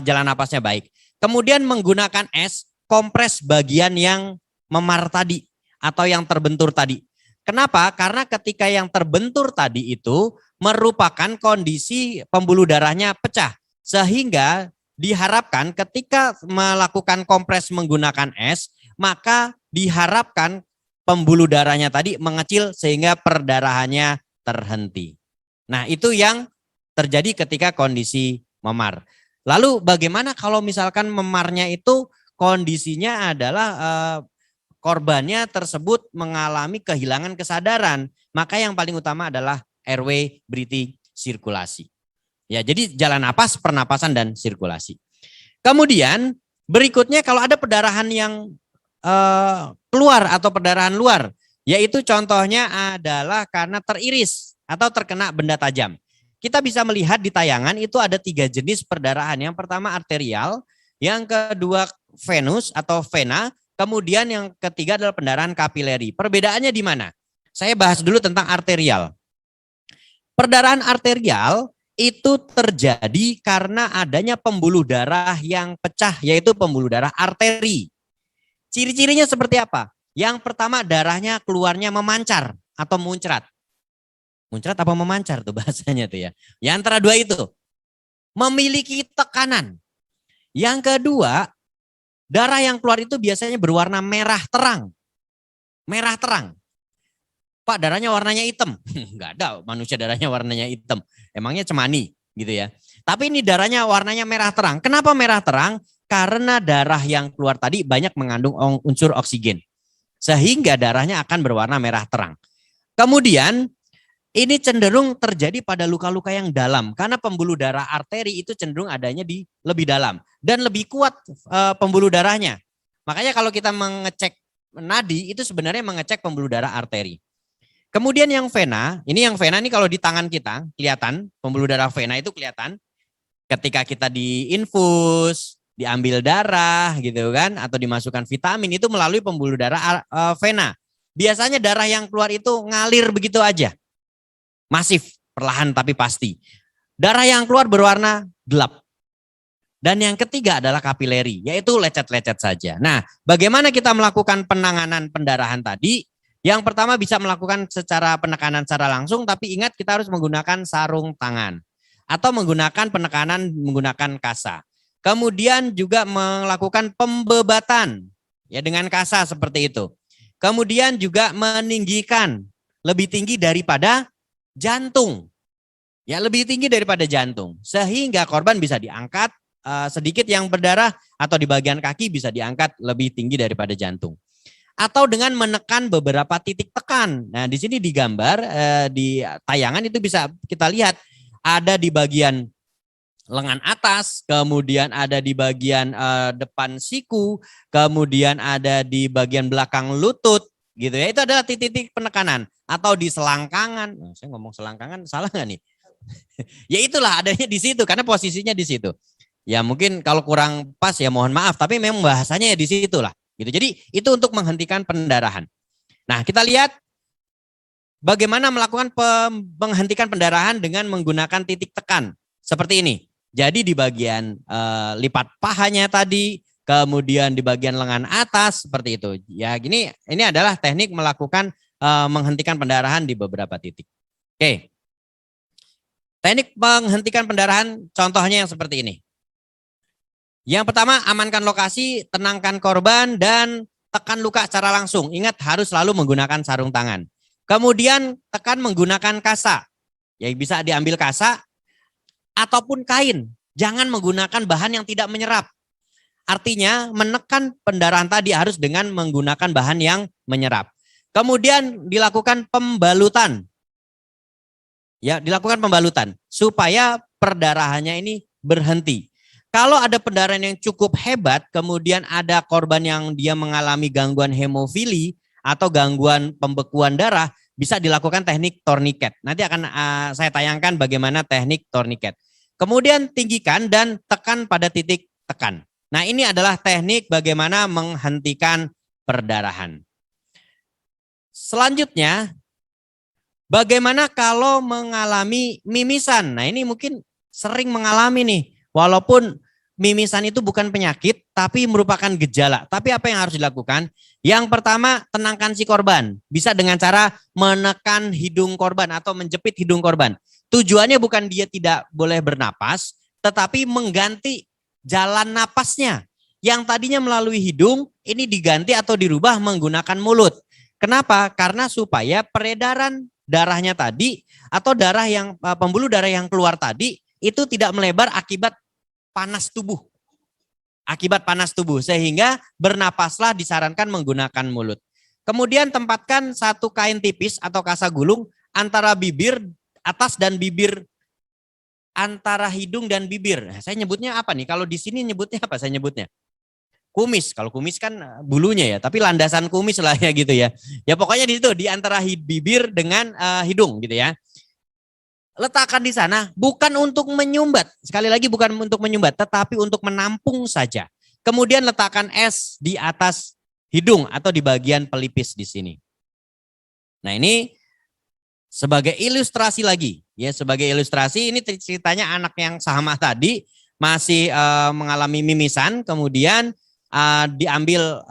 jalan napasnya baik. Kemudian menggunakan es, kompres bagian yang memar tadi atau yang terbentur tadi. Kenapa? Karena ketika yang terbentur tadi itu merupakan kondisi pembuluh darahnya pecah. Sehingga diharapkan ketika melakukan kompres menggunakan es, maka diharapkan pembuluh darahnya tadi mengecil sehingga perdarahannya terhenti. Nah, itu yang terjadi ketika kondisi memar. Lalu bagaimana kalau misalkan memarnya itu kondisinya adalah korbannya tersebut mengalami kehilangan kesadaran, maka yang paling utama adalah airway, breathing, sirkulasi. Ya, jadi jalan napas, pernapasan, dan sirkulasi. Kemudian berikutnya kalau ada perdarahan yang keluar atau perdarahan luar, yaitu contohnya adalah karena teriris atau terkena benda tajam. Kita bisa melihat di tayangan itu ada 3 jenis perdarahan. Yang pertama arterial, yang kedua venus atau vena, kemudian yang ketiga adalah pendarahan kapileri. Perbedaannya di mana? Saya bahas dulu tentang arterial. Perdarahan arterial itu terjadi karena adanya pembuluh darah yang pecah, yaitu pembuluh darah arteri. Ciri-cirinya seperti apa? Yang pertama, darahnya keluarnya memancar atau muncrat. Muncrat apa memancar tuh bahasanya tuh ya. Yang antara dua itu. Memiliki tekanan. Yang kedua, darah yang keluar itu biasanya berwarna merah terang. Merah terang. Pak, darahnya warnanya hitam. Enggak ada manusia darahnya warnanya hitam. Emangnya cemani gitu ya. Tapi ini darahnya warnanya merah terang. Kenapa merah terang? Karena darah yang keluar tadi banyak mengandung unsur oksigen. Sehingga darahnya akan berwarna merah terang. Kemudian ini cenderung terjadi pada luka-luka yang dalam. Karena pembuluh darah arteri itu cenderung adanya di lebih dalam. Dan lebih kuat pembuluh darahnya. Makanya kalau kita mengecek nadi itu sebenarnya mengecek pembuluh darah arteri. Kemudian yang vena, ini kalau di tangan kita kelihatan, pembuluh darah vena itu kelihatan ketika kita diinfus, diambil darah gitu kan, atau dimasukkan vitamin itu melalui pembuluh darah vena. Biasanya darah yang keluar itu ngalir begitu aja, masif, perlahan tapi pasti. Darah yang keluar berwarna gelap. Dan yang ketiga adalah kapileri, yaitu lecet-lecet saja. Nah, bagaimana kita melakukan penanganan pendarahan tadi? Yang pertama bisa melakukan secara penekanan secara langsung, tapi ingat kita harus menggunakan sarung tangan. Atau menggunakan penekanan menggunakan kasa. Kemudian juga melakukan pembebatan ya dengan kasa seperti itu. Kemudian juga meninggikan lebih tinggi daripada jantung. Ya, lebih tinggi daripada jantung. Sehingga korban bisa diangkat sedikit yang berdarah atau di bagian kaki bisa diangkat lebih tinggi daripada jantung. Atau dengan menekan beberapa titik tekan. Nah, di sini digambar di tayangan itu bisa kita lihat ada di bagian lengan atas, kemudian ada di bagian depan siku, kemudian ada di bagian belakang lutut, gitu ya. Itu adalah titik-titik penekanan atau di selangkangan. Nah, saya ngomong selangkangan salah nggak nih? Ya itulah adanya di situ karena posisinya di situ. Ya mungkin kalau kurang pas ya mohon maaf, tapi memang bahasanya ya di situ lah. Gitu. Jadi itu untuk menghentikan pendarahan. Nah, kita lihat bagaimana melakukan menghentikan pendarahan dengan menggunakan titik tekan seperti ini. Jadi di bagian lipat pahanya tadi, kemudian di bagian lengan atas seperti itu. Ya, ini adalah teknik melakukan menghentikan pendarahan di beberapa titik. Oke. Teknik menghentikan pendarahan contohnya yang seperti ini. Yang pertama, amankan lokasi, tenangkan korban, dan tekan luka secara langsung. Ingat, harus selalu menggunakan sarung tangan. Kemudian, tekan menggunakan kasa. Ya, bisa diambil kasa ataupun kain. Jangan menggunakan bahan yang tidak menyerap. Artinya, menekan pendarahan tadi harus dengan menggunakan bahan yang menyerap. Kemudian, dilakukan pembalutan. Ya, dilakukan pembalutan supaya perdarahannya ini berhenti. Kalau ada pendarahan yang cukup hebat, kemudian ada korban yang dia mengalami gangguan hemofili atau gangguan pembekuan darah, bisa dilakukan teknik tourniquet. Nanti akan saya tayangkan bagaimana teknik tourniquet. Kemudian tinggikan dan tekan pada titik tekan. Nah, ini adalah teknik bagaimana menghentikan perdarahan. Selanjutnya, bagaimana kalau mengalami mimisan? Nah, ini mungkin sering mengalami nih. Walaupun mimisan itu bukan penyakit, tapi merupakan gejala. Tapi apa yang harus dilakukan? Yang pertama, tenangkan si korban. Bisa dengan cara menekan hidung korban atau menjepit hidung korban. Tujuannya bukan dia tidak boleh bernapas, tetapi mengganti jalan napasnya. Yang tadinya melalui hidung, ini diganti atau dirubah menggunakan mulut. Kenapa? Karena supaya peredaran darahnya tadi atau darah yang pembuluh darah yang keluar tadi itu tidak melebar akibat panas tubuh. Akibat panas tubuh. Sehingga bernapaslah disarankan menggunakan mulut. Kemudian tempatkan satu kain tipis atau kasa gulung antara bibir atas dan bibir, antara hidung dan bibir. Nah, saya nyebutnya apa nih? Kalau di sini nyebutnya apa saya nyebutnya? Kumis. Kalau kumis kan bulunya ya. Tapi landasan kumis lah ya gitu ya. Ya pokoknya di situ. Di antara bibir dengan hidung gitu ya. Letakkan di sana bukan untuk menyumbat. Sekali lagi bukan untuk menyumbat, tetapi untuk menampung saja. Kemudian letakkan es di atas hidung atau di bagian pelipis di sini. Nah, ini sebagai ilustrasi lagi, ya sebagai ilustrasi ini ceritanya anak yang sama tadi masih mengalami mimisan, kemudian diambil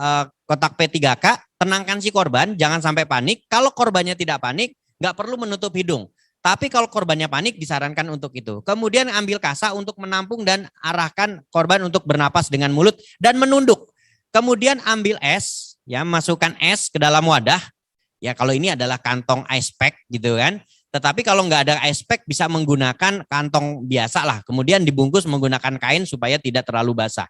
kotak P3K, tenangkan si korban, jangan sampai panik. Kalau korbannya tidak panik, nggak perlu menutup hidung. Tapi kalau korbannya panik disarankan untuk itu. Kemudian ambil kasa untuk menampung dan arahkan korban untuk bernapas dengan mulut dan menunduk. Kemudian ambil es, ya masukkan es ke dalam wadah. Ya kalau ini adalah kantong ice pack gitu kan. Tetapi kalau nggak ada ice pack bisa menggunakan kantong biasa lah. Kemudian dibungkus menggunakan kain supaya tidak terlalu basah.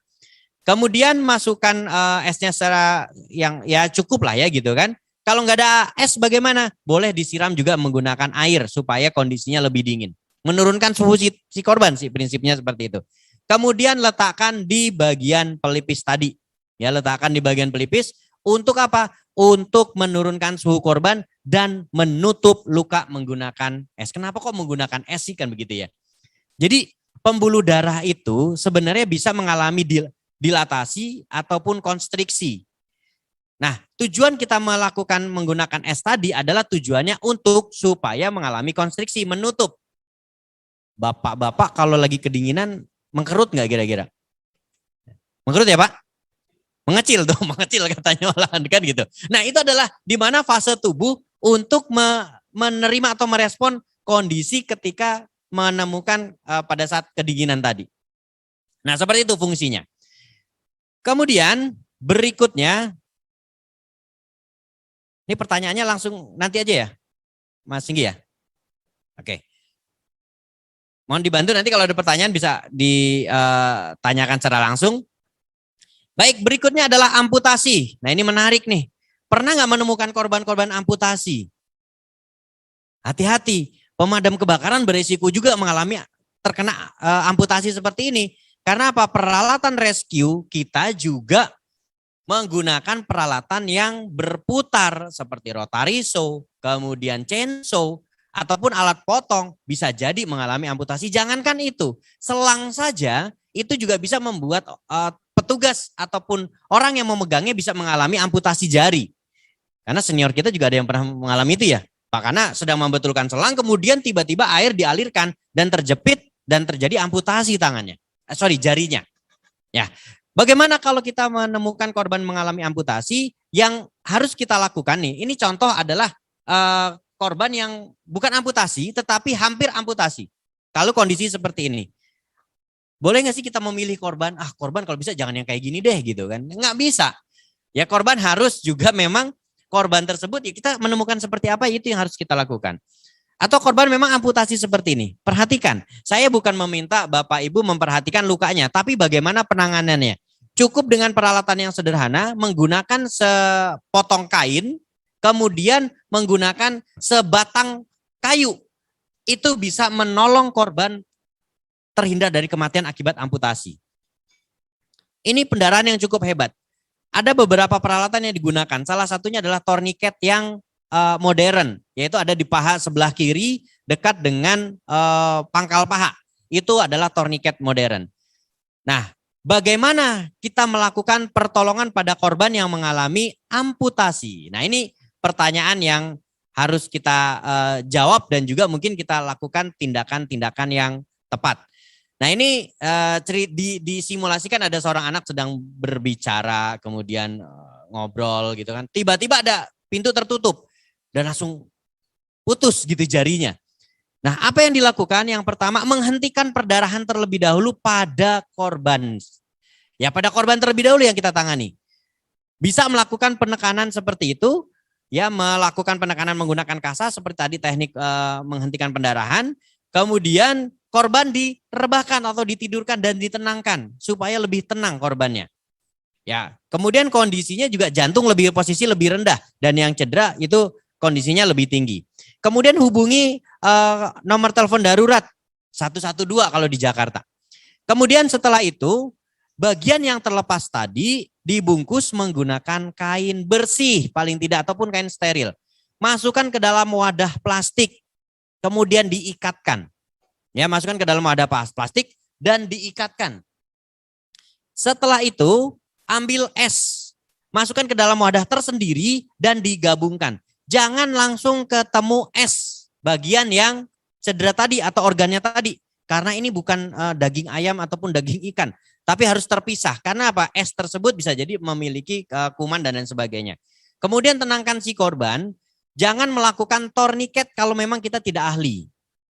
Kemudian masukkan esnya secara yang ya cukup lah ya gitu kan. Kalau nggak ada es bagaimana? Boleh disiram juga menggunakan air supaya kondisinya lebih dingin. Menurunkan suhu si korban sih prinsipnya seperti itu. Kemudian letakkan di bagian pelipis tadi. Ya letakkan di bagian pelipis. Untuk apa? Untuk menurunkan suhu korban dan menutup luka menggunakan es. Kenapa kok menggunakan es sih kan begitu ya? Jadi pembuluh darah itu sebenarnya bisa mengalami dilatasi ataupun konstriksi. Nah, tujuan kita melakukan menggunakan es tadi adalah tujuannya untuk supaya mengalami konstriksi, menutup. Bapak-bapak kalau lagi kedinginan mengkerut nggak kira-kira? Mengkerut ya Pak? Mengecil tuh, mengecil katanya olahan kan gitu. Nah itu adalah di mana fase tubuh untuk menerima atau merespon kondisi ketika menemukan pada saat kedinginan tadi. Nah seperti itu fungsinya. Kemudian berikutnya, ini pertanyaannya langsung nanti aja ya, Mas Singgi ya. Oke. Mohon dibantu nanti kalau ada pertanyaan bisa ditanyakan secara langsung. Baik, berikutnya adalah amputasi. Nah ini menarik nih. Pernah nggak menemukan korban-korban amputasi? Hati-hati, pemadam kebakaran beresiko juga mengalami terkena amputasi seperti ini. Karena apa? Peralatan rescue kita juga menggunakan peralatan yang berputar seperti rotary saw, kemudian chainsaw, ataupun alat potong bisa jadi mengalami amputasi. Jangankan itu, selang saja itu juga bisa membuat petugas ataupun orang yang memegangnya bisa mengalami amputasi jari. Karena senior kita juga ada yang pernah mengalami itu ya. Pak, karena sedang membetulkan selang kemudian tiba-tiba air dialirkan dan terjepit dan terjadi amputasi tangannya. Jarinya. Ya. Bagaimana kalau kita menemukan korban mengalami amputasi yang harus kita lakukan nih. Ini contoh adalah korban yang bukan amputasi tetapi hampir amputasi. Kalau kondisi seperti ini. Boleh nggak sih kita memilih korban? Korban kalau bisa jangan yang kayak gini deh gitu kan. Nggak bisa. Ya korban harus juga memang korban tersebut ya kita menemukan seperti apa itu yang harus kita lakukan. Atau korban memang amputasi seperti ini. Perhatikan, saya bukan meminta Bapak Ibu memperhatikan lukanya, tapi bagaimana penanganannya. Cukup dengan peralatan yang sederhana, menggunakan sepotong kain, kemudian menggunakan sebatang kayu. Itu bisa menolong korban terhindar dari kematian akibat amputasi. Ini pendarahan yang cukup hebat. Ada beberapa peralatan yang digunakan. Salah satunya adalah tourniquet yang modern, yaitu ada di paha sebelah kiri dekat dengan pangkal paha. Itu adalah tourniquet modern. Nah, bagaimana kita melakukan pertolongan pada korban yang mengalami amputasi? Nah, ini pertanyaan yang harus kita jawab dan juga mungkin kita lakukan tindakan-tindakan yang tepat. Nah ini disimulasikan ada seorang anak sedang berbicara, kemudian ngobrol gitu kan. Tiba-tiba ada pintu tertutup dan langsung putus gitu jarinya. Nah apa yang dilakukan? Yang pertama menghentikan perdarahan terlebih dahulu pada korban. Ya pada korban terlebih dahulu yang kita tangani. Bisa melakukan penekanan seperti itu. Ya melakukan penekanan menggunakan kasa seperti tadi teknik menghentikan pendarahan. Kemudian korban direbahkan atau ditidurkan dan ditenangkan supaya lebih tenang korbannya. Ya, kemudian kondisinya juga jantung posisi lebih rendah dan yang cedera itu kondisinya lebih tinggi. Kemudian hubungi nomor telepon darurat 112 kalau di Jakarta. Kemudian setelah itu bagian yang terlepas tadi dibungkus menggunakan kain bersih paling tidak ataupun kain steril. Masukkan ke dalam wadah plastik. Kemudian diikatkan. Ya, masukkan ke dalam wadah plastik dan diikatkan. Setelah itu ambil es, masukkan ke dalam wadah tersendiri dan digabungkan. Jangan langsung ketemu es bagian yang cedera tadi atau organnya tadi. Karena ini bukan daging ayam ataupun daging ikan. Tapi harus terpisah. Karena apa? Es tersebut bisa jadi memiliki kuman dan lain sebagainya. Kemudian tenangkan si korban. Jangan melakukan torniket kalau memang kita tidak ahli.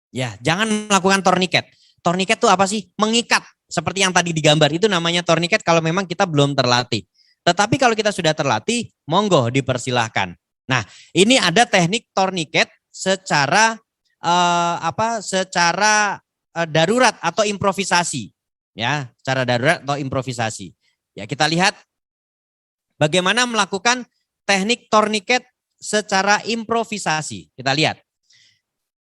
Ya, jangan melakukan torniket. Torniket itu apa sih? Mengikat. Seperti yang tadi digambar. Itu namanya torniket kalau memang kita belum terlatih. Tetapi kalau kita sudah terlatih, monggo dipersilahkan. Nah, ini ada teknik torniket secara darurat atau improvisasi. Ya, secara darurat atau improvisasi. Ya, kita lihat bagaimana melakukan teknik torniket secara improvisasi. Kita lihat.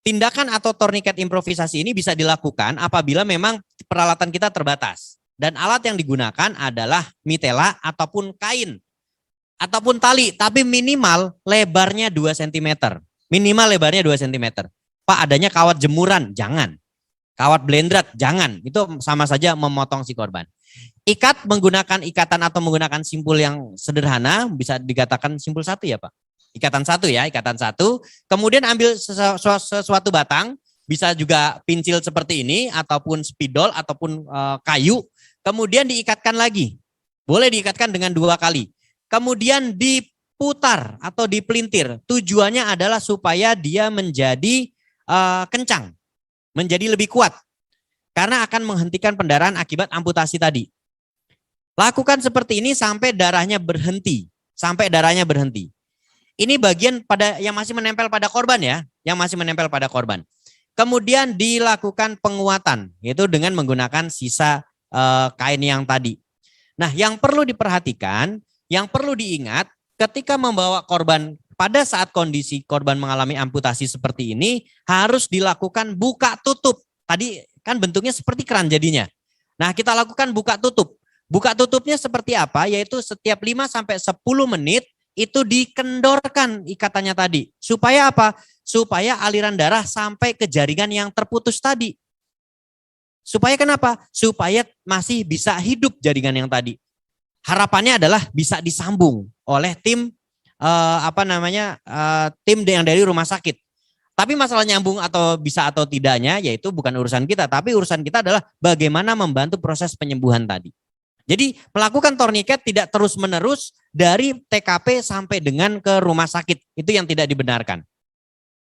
Tindakan atau torniket improvisasi ini bisa dilakukan apabila memang peralatan kita terbatas. Dan alat yang digunakan adalah mitela ataupun kain. Ataupun tali. Tapi minimal lebarnya 2 cm. Minimal lebarnya 2 cm. Pak, adanya kawat jemuran? Jangan. Kawat blendrat? Jangan. Itu sama saja memotong si korban. Ikat menggunakan ikatan atau menggunakan simpul yang sederhana. Bisa dikatakan simpul 1 ya Pak? Ikatan 1 ya, ikatan 1. Kemudian ambil sesuatu batang, bisa juga pincil seperti ini, ataupun spidol, ataupun kayu. Kemudian diikatkan lagi. Boleh diikatkan dengan 2 kali. Kemudian diputar atau dipelintir. Tujuannya adalah supaya dia menjadi kencang, menjadi lebih kuat. Karena akan menghentikan pendarahan akibat amputasi tadi. Lakukan seperti ini sampai darahnya berhenti. Sampai darahnya berhenti. Ini bagian pada yang masih menempel pada korban ya, yang masih menempel pada korban. Kemudian dilakukan penguatan, yaitu dengan menggunakan sisa kain yang tadi. Nah, yang perlu diperhatikan, yang perlu diingat, ketika membawa korban pada saat kondisi korban mengalami amputasi seperti ini, harus dilakukan buka tutup. Tadi kan bentuknya seperti keran jadinya. Nah, kita lakukan buka tutup. Buka tutupnya seperti apa? Yaitu setiap 5-10 menit itu dikendorkan ikatannya tadi. Supaya apa? Supaya aliran darah sampai ke jaringan yang terputus tadi. Supaya kenapa? Supaya masih bisa hidup jaringan yang tadi. Harapannya adalah bisa disambung oleh tim tim yang dari rumah sakit. Tapi masalah nyambung atau bisa atau tidaknya yaitu bukan urusan kita, tapi urusan kita adalah bagaimana membantu proses penyembuhan tadi. Jadi melakukan torniket tidak terus-menerus dari TKP sampai dengan ke rumah sakit. Itu yang tidak dibenarkan.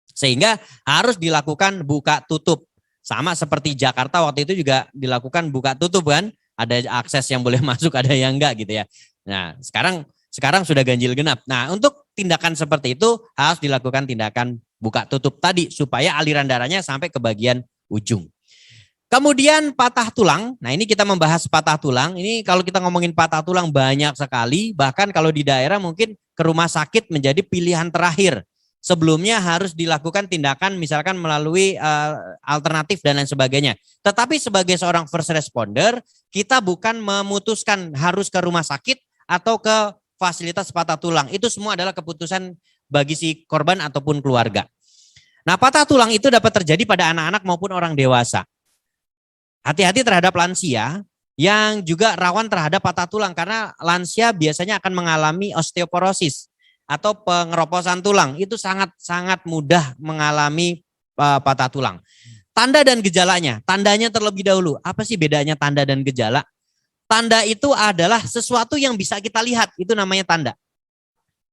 Sehingga harus dilakukan buka tutup. Sama seperti Jakarta waktu itu juga dilakukan buka tutup kan. Ada akses yang boleh masuk, ada yang enggak gitu ya. Nah sekarang sudah ganjil genap. Nah untuk tindakan seperti itu harus dilakukan tindakan buka tutup tadi. Supaya aliran darahnya sampai ke bagian ujung. Kemudian patah tulang, nah ini kita membahas patah tulang, ini kalau kita ngomongin patah tulang banyak sekali, bahkan kalau di daerah mungkin ke rumah sakit menjadi pilihan terakhir. Sebelumnya harus dilakukan tindakan misalkan melalui alternatif dan lain sebagainya. Tetapi sebagai seorang first responder, kita bukan memutuskan harus ke rumah sakit atau ke fasilitas patah tulang. Itu semua adalah keputusan bagi si korban ataupun keluarga. Nah patah tulang itu dapat terjadi pada anak-anak maupun orang dewasa. Hati-hati terhadap lansia yang juga rawan terhadap patah tulang karena lansia biasanya akan mengalami osteoporosis atau pengeroposan tulang. Itu sangat mudah mengalami patah tulang. Tanda dan gejalanya, tandanya terlebih dahulu. Apa sih bedanya tanda dan gejala? Tanda itu adalah sesuatu yang bisa kita lihat, itu namanya tanda.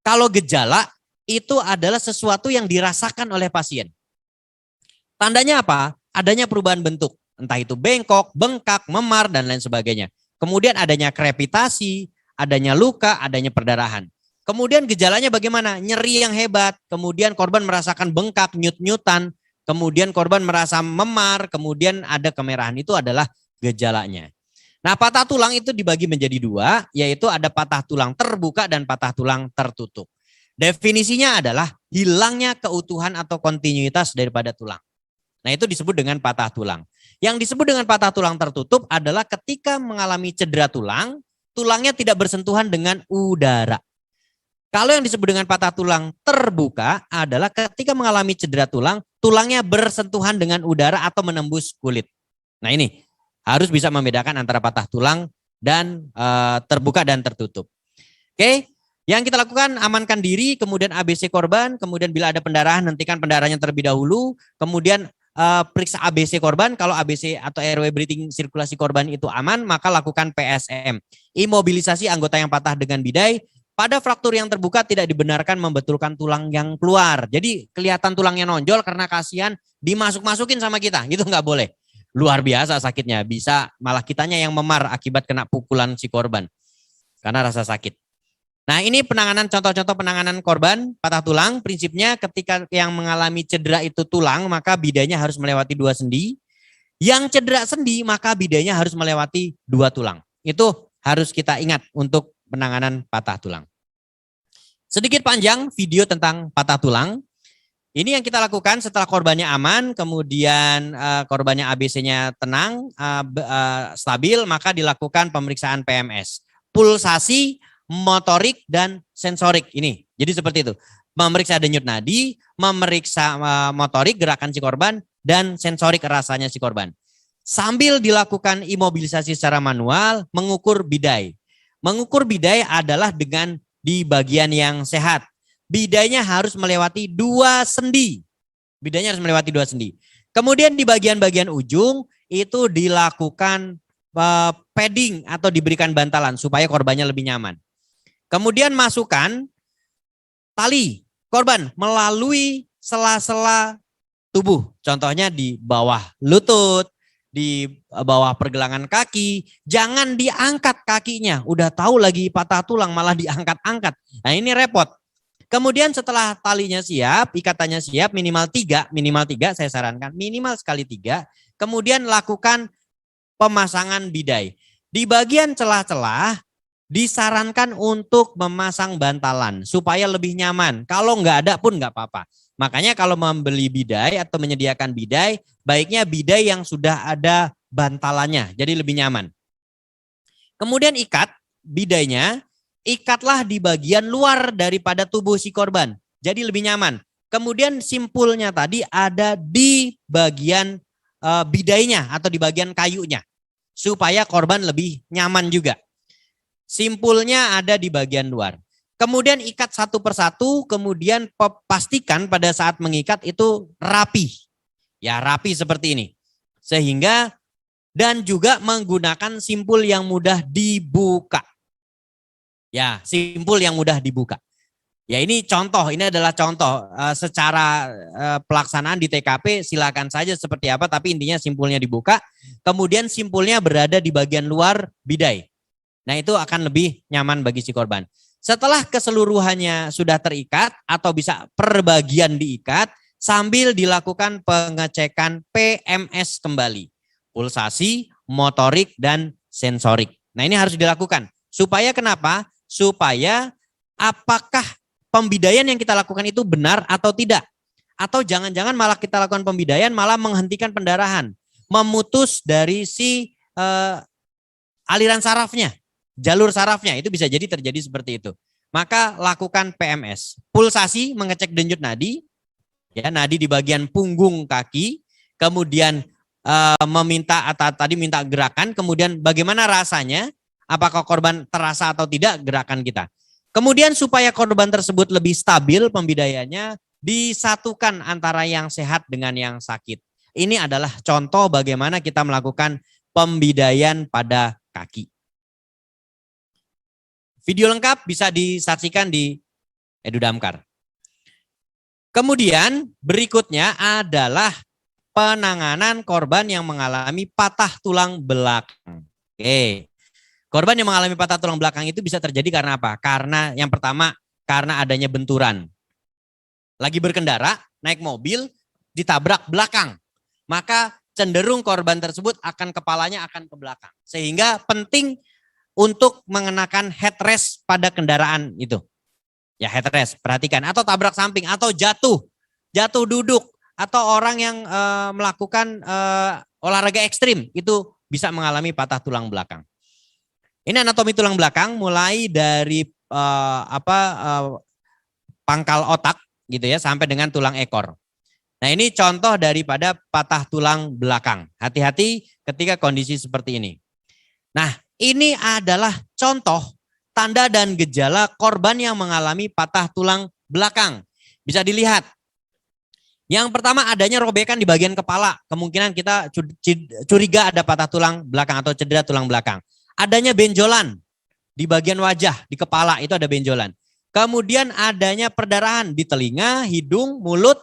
Kalau gejala itu adalah sesuatu yang dirasakan oleh pasien. Tandanya apa? Adanya perubahan bentuk. Entah itu bengkok, bengkak, memar, dan lain sebagainya. Kemudian adanya krepitasi, adanya luka, adanya perdarahan. Kemudian gejalanya bagaimana? Nyeri yang hebat, kemudian korban merasakan bengkak, nyut-nyutan, kemudian korban merasa memar, kemudian ada kemerahan. Itu adalah gejalanya. Nah patah tulang itu dibagi menjadi 2, yaitu ada patah tulang terbuka dan patah tulang tertutup. Definisinya adalah hilangnya keutuhan atau kontinuitas daripada tulang. Nah itu disebut dengan patah tulang. Yang disebut dengan patah tulang tertutup adalah ketika mengalami cedera tulang, tulangnya tidak bersentuhan dengan udara. Kalau yang disebut dengan patah tulang terbuka adalah ketika mengalami cedera tulang, tulangnya bersentuhan dengan udara atau menembus kulit. Nah ini harus bisa membedakan antara patah tulang dan terbuka dan tertutup. Oke, yang kita lakukan amankan diri, kemudian ABC korban, kemudian bila ada pendarahan hentikan pendarahannya terlebih dahulu, kemudian periksa ABC korban, kalau ABC atau airway breathing sirkulasi korban itu aman, maka lakukan PSM. Imobilisasi anggota yang patah dengan bidai. Pada fraktur yang terbuka tidak dibenarkan membetulkan tulang yang keluar. Jadi kelihatan tulangnya nonjol karena kasihan dimasuk-masukin sama kita, gitu nggak boleh. Luar biasa sakitnya, bisa malah kitanya yang memar akibat kena pukulan si korban karena rasa sakit. Nah, ini penanganan contoh-contoh penanganan korban patah tulang. Prinsipnya ketika yang mengalami cedera itu tulang, maka bidainya harus melewati 2 sendi. Yang cedera sendi, maka bidainya harus melewati 2 tulang. Itu harus kita ingat untuk penanganan patah tulang. Sedikit panjang video tentang patah tulang. Ini yang kita lakukan setelah korbannya aman, kemudian korbannya ABC-nya tenang, stabil, maka dilakukan pemeriksaan PMS. Pulsasi, motorik, dan sensorik. Ini, jadi seperti itu. Memeriksa denyut nadi, memeriksa motorik gerakan si korban, dan sensorik rasanya si korban. Sambil dilakukan imobilisasi secara manual, mengukur bidai. Mengukur bidai adalah dengan di bagian yang sehat. Bidainya harus melewati 2 sendi. Bidainya harus melewati 2 sendi. Kemudian di bagian-bagian ujung itu dilakukan padding atau diberikan bantalan supaya korbannya lebih nyaman. Kemudian masukkan tali korban melalui sela-sela tubuh. Contohnya di bawah lutut, di bawah pergelangan kaki. Jangan diangkat kakinya. Udah tahu lagi patah tulang malah diangkat-angkat. Nah, ini repot. Kemudian setelah talinya siap, ikatannya siap, minimal 3 saya sarankan, minimal sekali 3. Kemudian lakukan pemasangan bidai. Di bagian celah-celah disarankan untuk memasang bantalan supaya lebih nyaman. Kalau nggak ada pun nggak apa-apa. Makanya kalau membeli bidai atau menyediakan bidai, baiknya bidai yang sudah ada bantalannya, jadi lebih nyaman. Kemudian ikat bidainya, ikatlah di bagian luar daripada tubuh si korban, jadi lebih nyaman. Kemudian simpulnya tadi ada di bagian bidainya atau di bagian kayunya, supaya korban lebih nyaman juga. Simpulnya ada di bagian luar. Kemudian ikat satu persatu, kemudian pastikan pada saat mengikat itu rapi. Ya, rapi seperti ini. Sehingga dan juga menggunakan simpul yang mudah dibuka. Ya, simpul yang mudah dibuka. Ya, ini contoh, ini adalah contoh secara pelaksanaan di TKP silakan saja seperti apa, tapi intinya simpulnya dibuka. Kemudian simpulnya berada di bagian luar bidai. Nah, itu akan lebih nyaman bagi si korban. Setelah keseluruhannya sudah terikat atau bisa per bagian diikat, sambil dilakukan pengecekan PMS kembali. Pulsasi, motorik, dan sensorik. Nah, ini harus dilakukan. Supaya kenapa? Supaya apakah pembidaian yang kita lakukan itu benar atau tidak. Atau jangan-jangan malah kita lakukan pembidaian malah menghentikan pendarahan. Memutus dari si aliran sarafnya. Jalur sarafnya itu bisa jadi terjadi seperti itu. Maka lakukan PMS. Pulsasi mengecek denyut nadi, ya nadi di bagian punggung kaki, kemudian meminta atau tadi minta gerakan, kemudian bagaimana rasanya, apakah korban terasa atau tidak gerakan kita. Kemudian supaya korban tersebut lebih stabil pembidaiannya, disatukan antara yang sehat dengan yang sakit. Ini adalah contoh bagaimana kita melakukan pembidaian pada kaki. Video lengkap bisa disaksikan di EduDamkar. Kemudian berikutnya adalah penanganan korban yang mengalami patah tulang belakang. Oke. Korban yang mengalami patah tulang belakang itu bisa terjadi karena apa? Karena yang pertama, karena adanya benturan. Lagi berkendara, naik mobil, ditabrak belakang. Maka cenderung korban tersebut kepalanya akan ke belakang. Sehingga penting untuk mengenakan headrest pada kendaraan itu. Ya, headrest, perhatikan. Atau tabrak samping, atau jatuh duduk, atau orang yang melakukan olahraga ekstrim, itu bisa mengalami patah tulang belakang. Ini anatomi tulang belakang mulai dari pangkal otak gitu ya sampai dengan tulang ekor. Nah, ini contoh daripada patah tulang belakang. Hati-hati ketika kondisi seperti ini. Nah, Ini adalah contoh tanda dan gejala korban yang mengalami patah tulang belakang. Bisa dilihat. Yang pertama adanya robekan di bagian kepala. Kemungkinan kita curiga ada patah tulang belakang atau cedera tulang belakang. Adanya benjolan di bagian wajah, di kepala itu ada benjolan. Kemudian adanya perdarahan di telinga, hidung, mulut.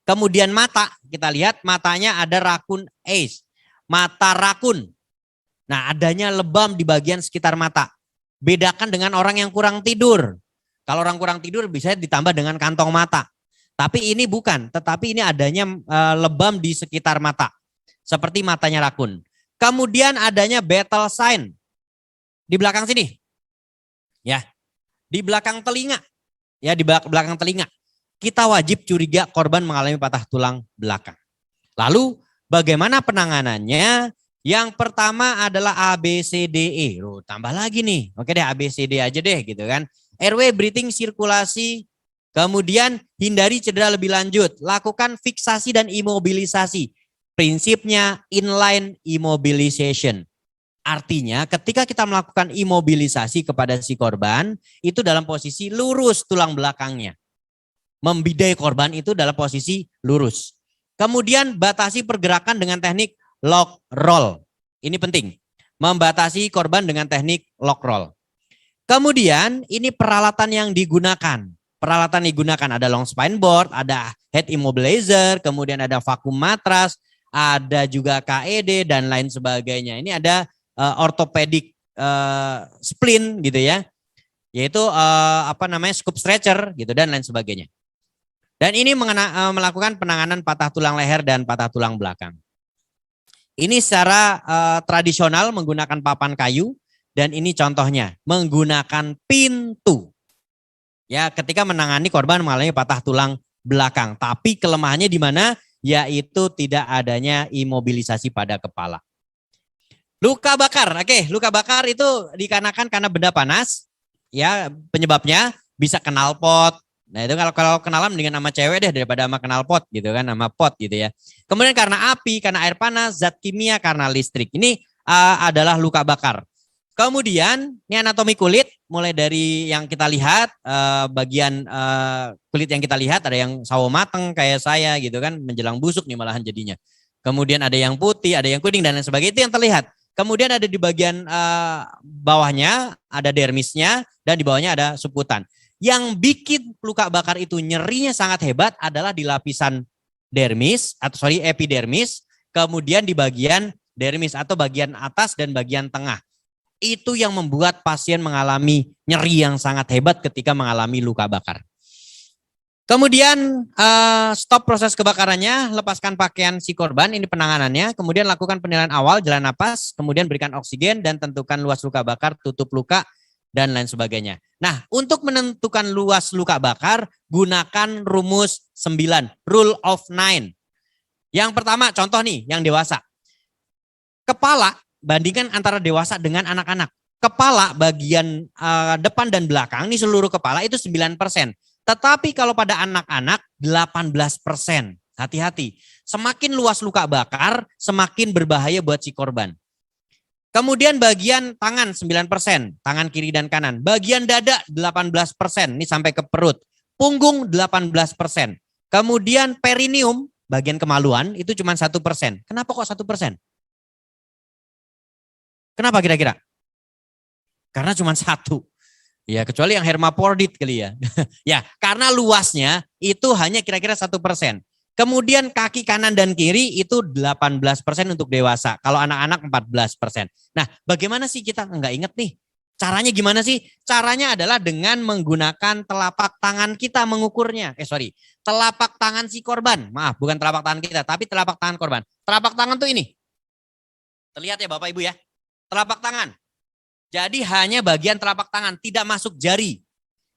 Kemudian mata, kita lihat matanya ada rakun ace, mata rakun. Nah, adanya lebam di bagian sekitar mata. Bedakan dengan orang yang kurang tidur. Kalau orang kurang tidur bisa ditambah dengan kantong mata. Tapi ini bukan, tetapi ini adanya lebam di sekitar mata. Seperti matanya rakun. Kemudian adanya battle sign di belakang sini. Ya, di belakang telinga. Ya, di belakang telinga. Kita wajib curiga korban mengalami patah tulang belakang. Lalu bagaimana penanganannya? Yang pertama adalah ABCDE. Loh, tambah lagi nih. Oke deh, ABCD aja deh gitu kan. Airway, breathing, sirkulasi. Kemudian hindari cedera lebih lanjut. Lakukan fiksasi dan imobilisasi. Prinsipnya inline immobilization. Artinya ketika kita melakukan imobilisasi kepada si korban, itu dalam posisi lurus tulang belakangnya. Membidai korban itu dalam posisi lurus. Kemudian batasi pergerakan dengan teknik lock roll. Ini penting. Membatasi korban dengan teknik lock roll. Kemudian ini peralatan yang digunakan. Peralatan digunakan ada long spine board, ada head immobilizer, kemudian ada vakum matras, ada juga KED dan lain sebagainya. Ini ada orthopedic splint gitu ya. Yaitu scoop stretcher gitu dan lain sebagainya. Dan ini melakukan penanganan patah tulang leher dan patah tulang belakang. Ini secara tradisional menggunakan papan kayu dan ini contohnya menggunakan pintu. Ya, ketika menangani korban mengalami patah tulang belakang. Tapi kelemahannya di mana? Yaitu tidak adanya imobilisasi pada kepala. Luka bakar. Oke, luka bakar itu dikarenakan karena benda panas. Ya, penyebabnya bisa knalpot. Nah itu kalau kenalan dengan nama cewek deh daripada sama knalpot gitu kan, nama pot gitu ya. Kemudian karena api, karena air panas, zat kimia, karena listrik. Ini adalah luka bakar. Kemudian ini anatomi kulit, mulai dari yang kita lihat, bagian kulit yang kita lihat ada yang sawo mateng kayak saya gitu kan, menjelang busuk nih malahan jadinya. Kemudian ada yang putih, ada yang kuning dan lain sebagainya, itu yang terlihat. Kemudian ada di bagian bawahnya, ada dermisnya, dan di bawahnya ada suputan. Yang bikin luka bakar itu nyerinya sangat hebat adalah di lapisan epidermis, kemudian di bagian dermis atau bagian atas dan bagian tengah. Itu yang membuat pasien mengalami nyeri yang sangat hebat ketika mengalami luka bakar. Kemudian stop proses kebakarannya, lepaskan pakaian si korban, ini penanganannya, kemudian lakukan penilaian awal jalan napas, kemudian berikan oksigen dan tentukan luas luka bakar, tutup luka, dan lain sebagainya. Nah, untuk menentukan luas luka bakar, gunakan rumus 9, rule of 9. Yang pertama, contoh nih, yang dewasa. Kepala, bandingkan antara dewasa dengan anak-anak. Kepala bagian depan dan belakang, ini seluruh kepala itu 9%. Tetapi kalau pada anak-anak 18%. Hati-hati. Semakin luas luka bakar, semakin berbahaya buat si korban. Kemudian bagian tangan 9%, tangan kiri dan kanan. Bagian dada 18%, ini sampai ke perut. Punggung 18%. Kemudian perineum, bagian kemaluan itu cuma 1%. Kenapa kok 1%? Kenapa kira-kira? Karena cuma 1. Ya, kecuali yang hermaprodit kali ya. Ya, karena luasnya itu hanya kira-kira 1%. Kemudian kaki kanan dan kiri itu 18% untuk dewasa. Kalau anak-anak 14%. Nah, bagaimana sih kita nggak inget nih? Caranya gimana sih? Caranya adalah dengan menggunakan telapak tangan kita mengukurnya. Telapak tangan si korban. Maaf, bukan telapak tangan kita, tapi telapak tangan korban. Telapak tangan tuh ini. Terlihat ya Bapak Ibu ya? Telapak tangan. Jadi hanya bagian telapak tangan, tidak masuk jari.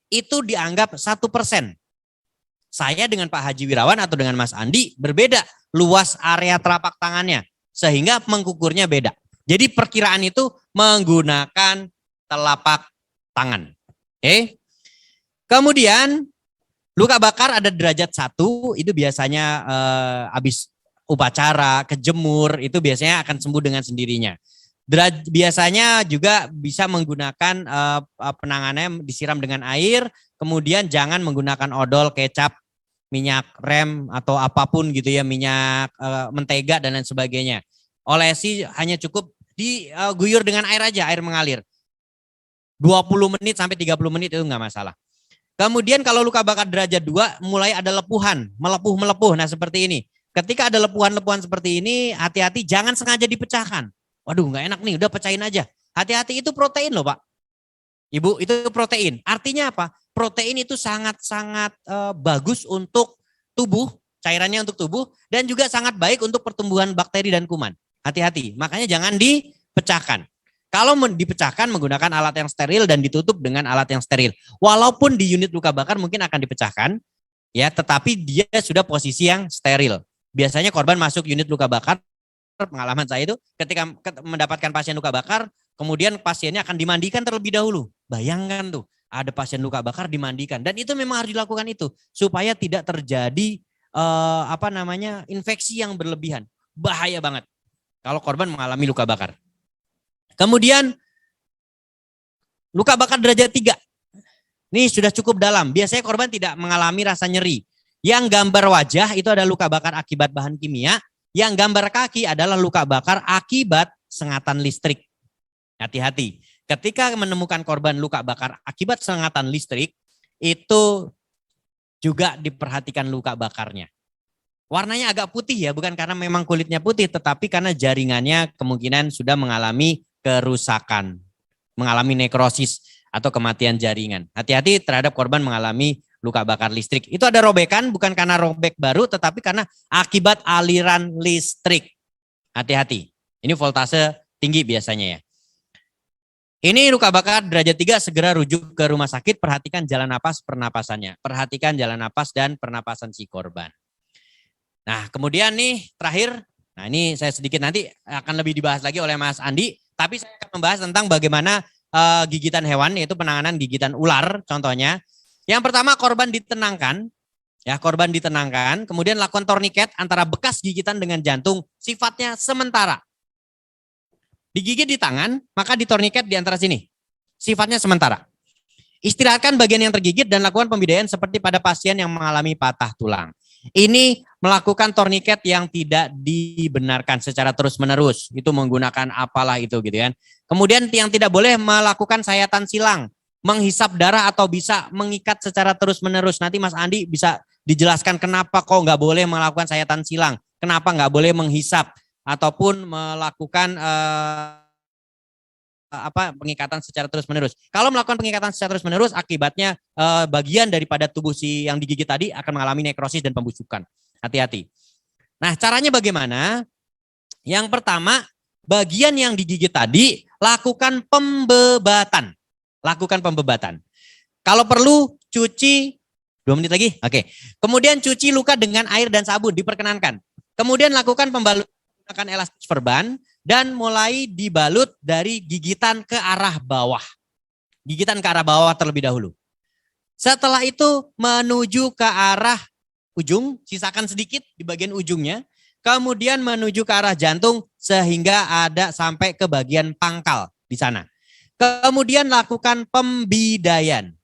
Itu dianggap 1%. Saya dengan Pak Haji Wirawan atau dengan Mas Andi berbeda luas area telapak tangannya. Sehingga mengukurnya beda. Jadi perkiraan itu menggunakan telapak tangan. Oke. Kemudian luka bakar ada derajat 1, itu biasanya habis upacara, kejemur, itu biasanya akan sembuh dengan sendirinya. Biasanya juga bisa menggunakan penanganannya disiram dengan air, kemudian jangan menggunakan odol, kecap, minyak rem atau apapun gitu ya, minyak mentega dan lain sebagainya. Olesi hanya cukup diguyur dengan air aja, air mengalir. 20 menit sampai 30 menit itu enggak masalah. Kemudian kalau luka bakar derajat 2 mulai ada lepuhan, melepuh. Nah seperti ini. Ketika ada lepuhan-lepuhan seperti ini, hati-hati jangan sengaja dipecahkan. Waduh nggak enak nih, udah pecahin aja. Hati-hati itu protein loh Pak. Ibu, itu protein. Artinya apa? Protein itu sangat-sangat bagus untuk tubuh, cairannya untuk tubuh, dan juga sangat baik untuk pertumbuhan bakteri dan kuman. Hati-hati, makanya jangan dipecahkan. Kalau dipecahkan menggunakan alat yang steril dan ditutup dengan alat yang steril. Walaupun di unit luka bakar mungkin akan dipecahkan, ya, tetapi dia sudah posisi yang steril. Biasanya korban masuk unit luka bakar, pengalaman saya itu ketika mendapatkan pasien luka bakar, kemudian pasiennya akan dimandikan terlebih dahulu. Bayangkan tuh, ada pasien luka bakar dimandikan, dan itu memang harus dilakukan itu supaya tidak terjadi infeksi yang berlebihan. Bahaya banget kalau korban mengalami luka bakar. Kemudian luka bakar derajat 3. Ini sudah cukup dalam. Biasanya korban tidak mengalami rasa nyeri. Yang gambar wajah itu adalah luka bakar akibat bahan kimia. Yang gambar kaki adalah luka bakar akibat sengatan listrik. Hati-hati. Ketika menemukan korban luka bakar akibat sengatan listrik, itu juga diperhatikan luka bakarnya. Warnanya agak putih ya, bukan karena memang kulitnya putih, tetapi karena jaringannya kemungkinan sudah mengalami kerusakan, mengalami nekrosis atau kematian jaringan. Hati-hati terhadap korban mengalami luka bakar listrik. Itu ada robekan bukan karena robek baru, tetapi karena akibat aliran listrik. Hati-hati. Ini voltase tinggi biasanya ya. Ini luka bakar derajat 3, segera rujuk ke rumah sakit, perhatikan jalan napas pernapasannya. Perhatikan jalan napas dan pernapasan si korban. Nah kemudian nih terakhir, nah ini saya sedikit nanti akan lebih dibahas lagi oleh Mas Andi. Tapi saya akan membahas tentang bagaimana gigitan hewan, yaitu penanganan gigitan ular contohnya. Yang pertama korban ditenangkan, ya korban ditenangkan, kemudian lakukan torniket antara bekas gigitan dengan jantung, sifatnya sementara. Digigit di tangan, maka ditorniket di antara sini, sifatnya sementara. Istirahatkan bagian yang tergigit dan lakukan pembidaian seperti pada pasien yang mengalami patah tulang. Ini melakukan torniket yang tidak dibenarkan secara terus-menerus. Itu menggunakan apalah itu gitu kan. Kemudian yang tidak boleh melakukan sayatan silang, menghisap darah atau bisa mengikat secara terus-menerus. Nanti Mas Andi bisa dijelaskan kenapa kok nggak boleh melakukan sayatan silang, kenapa nggak boleh menghisap ataupun melakukan pengikatan secara terus-menerus. Kalau melakukan pengikatan secara terus-menerus, akibatnya bagian daripada tubuh si yang digigit tadi akan mengalami nekrosis dan pembusukan. Hati-hati. Nah, caranya bagaimana? Yang pertama, bagian yang digigit tadi lakukan pembebatan. Lakukan pembebatan. Kalau perlu cuci 2 menit lagi. Oke. Kemudian cuci luka dengan air dan sabun, diperkenankan. Kemudian lakukan pembalutan menggunakan elastis perban dan mulai dibalut dari gigitan ke arah bawah. Gigitan ke arah bawah terlebih dahulu. Setelah itu menuju ke arah ujung, sisakan sedikit di bagian ujungnya. Kemudian menuju ke arah jantung sehingga ada sampai ke bagian pangkal di sana. Kemudian lakukan pembidaian.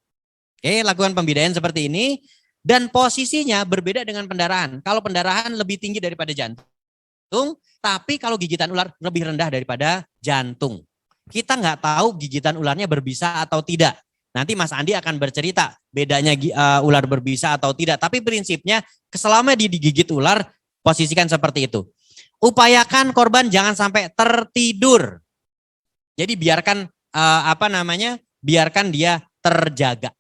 Oke, lakukan pembidaian seperti ini. Dan posisinya berbeda dengan pendarahan. Kalau pendarahan lebih tinggi daripada jantung, tapi kalau gigitan ular lebih rendah daripada jantung. Kita nggak tahu gigitan ularnya berbisa atau tidak. Nanti Mas Andi akan bercerita bedanya ular berbisa atau tidak. Tapi prinsipnya selama digigit ular, posisikan seperti itu. Upayakan korban jangan sampai tertidur. Jadi biarkan biarkan dia terjaga.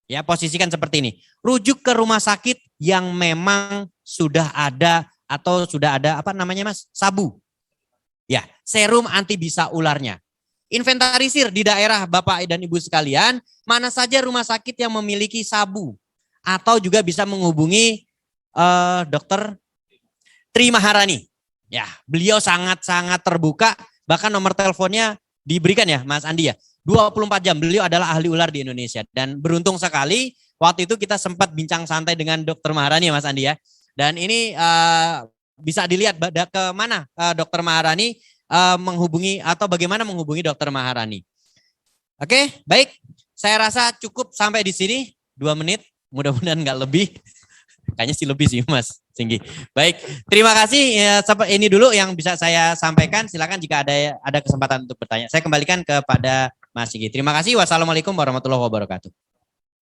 Ya, posisikan seperti ini. Rujuk ke rumah sakit yang memang sudah ada atau sudah ada sabu. Ya, serum anti bisa ularnya. Inventarisir di daerah Bapak dan Ibu sekalian, mana saja rumah sakit yang memiliki sabu. Atau juga bisa menghubungi Dokter Tri Maharani. Ya, beliau sangat-sangat terbuka, bahkan nomor teleponnya diberikan ya Mas Andi ya. 24 jam, beliau adalah ahli ular di Indonesia. Dan beruntung sekali, waktu itu kita sempat bincang santai dengan Dokter Maharani ya Mas Andi ya. Dan ini bisa dilihat ke mana Dokter Maharani menghubungi atau bagaimana menghubungi Dokter Maharani. Oke, baik. Saya rasa cukup sampai di sini 2 menit. Mudah-mudahan nggak lebih. Kayaknya sih lebih sih Mas Singgi. Baik, terima kasih. Ya, ini dulu yang bisa saya sampaikan. Silakan jika ada kesempatan untuk bertanya. Saya kembalikan kepada Mas Singgi. Terima kasih. Wassalamualaikum warahmatullahi wabarakatuh.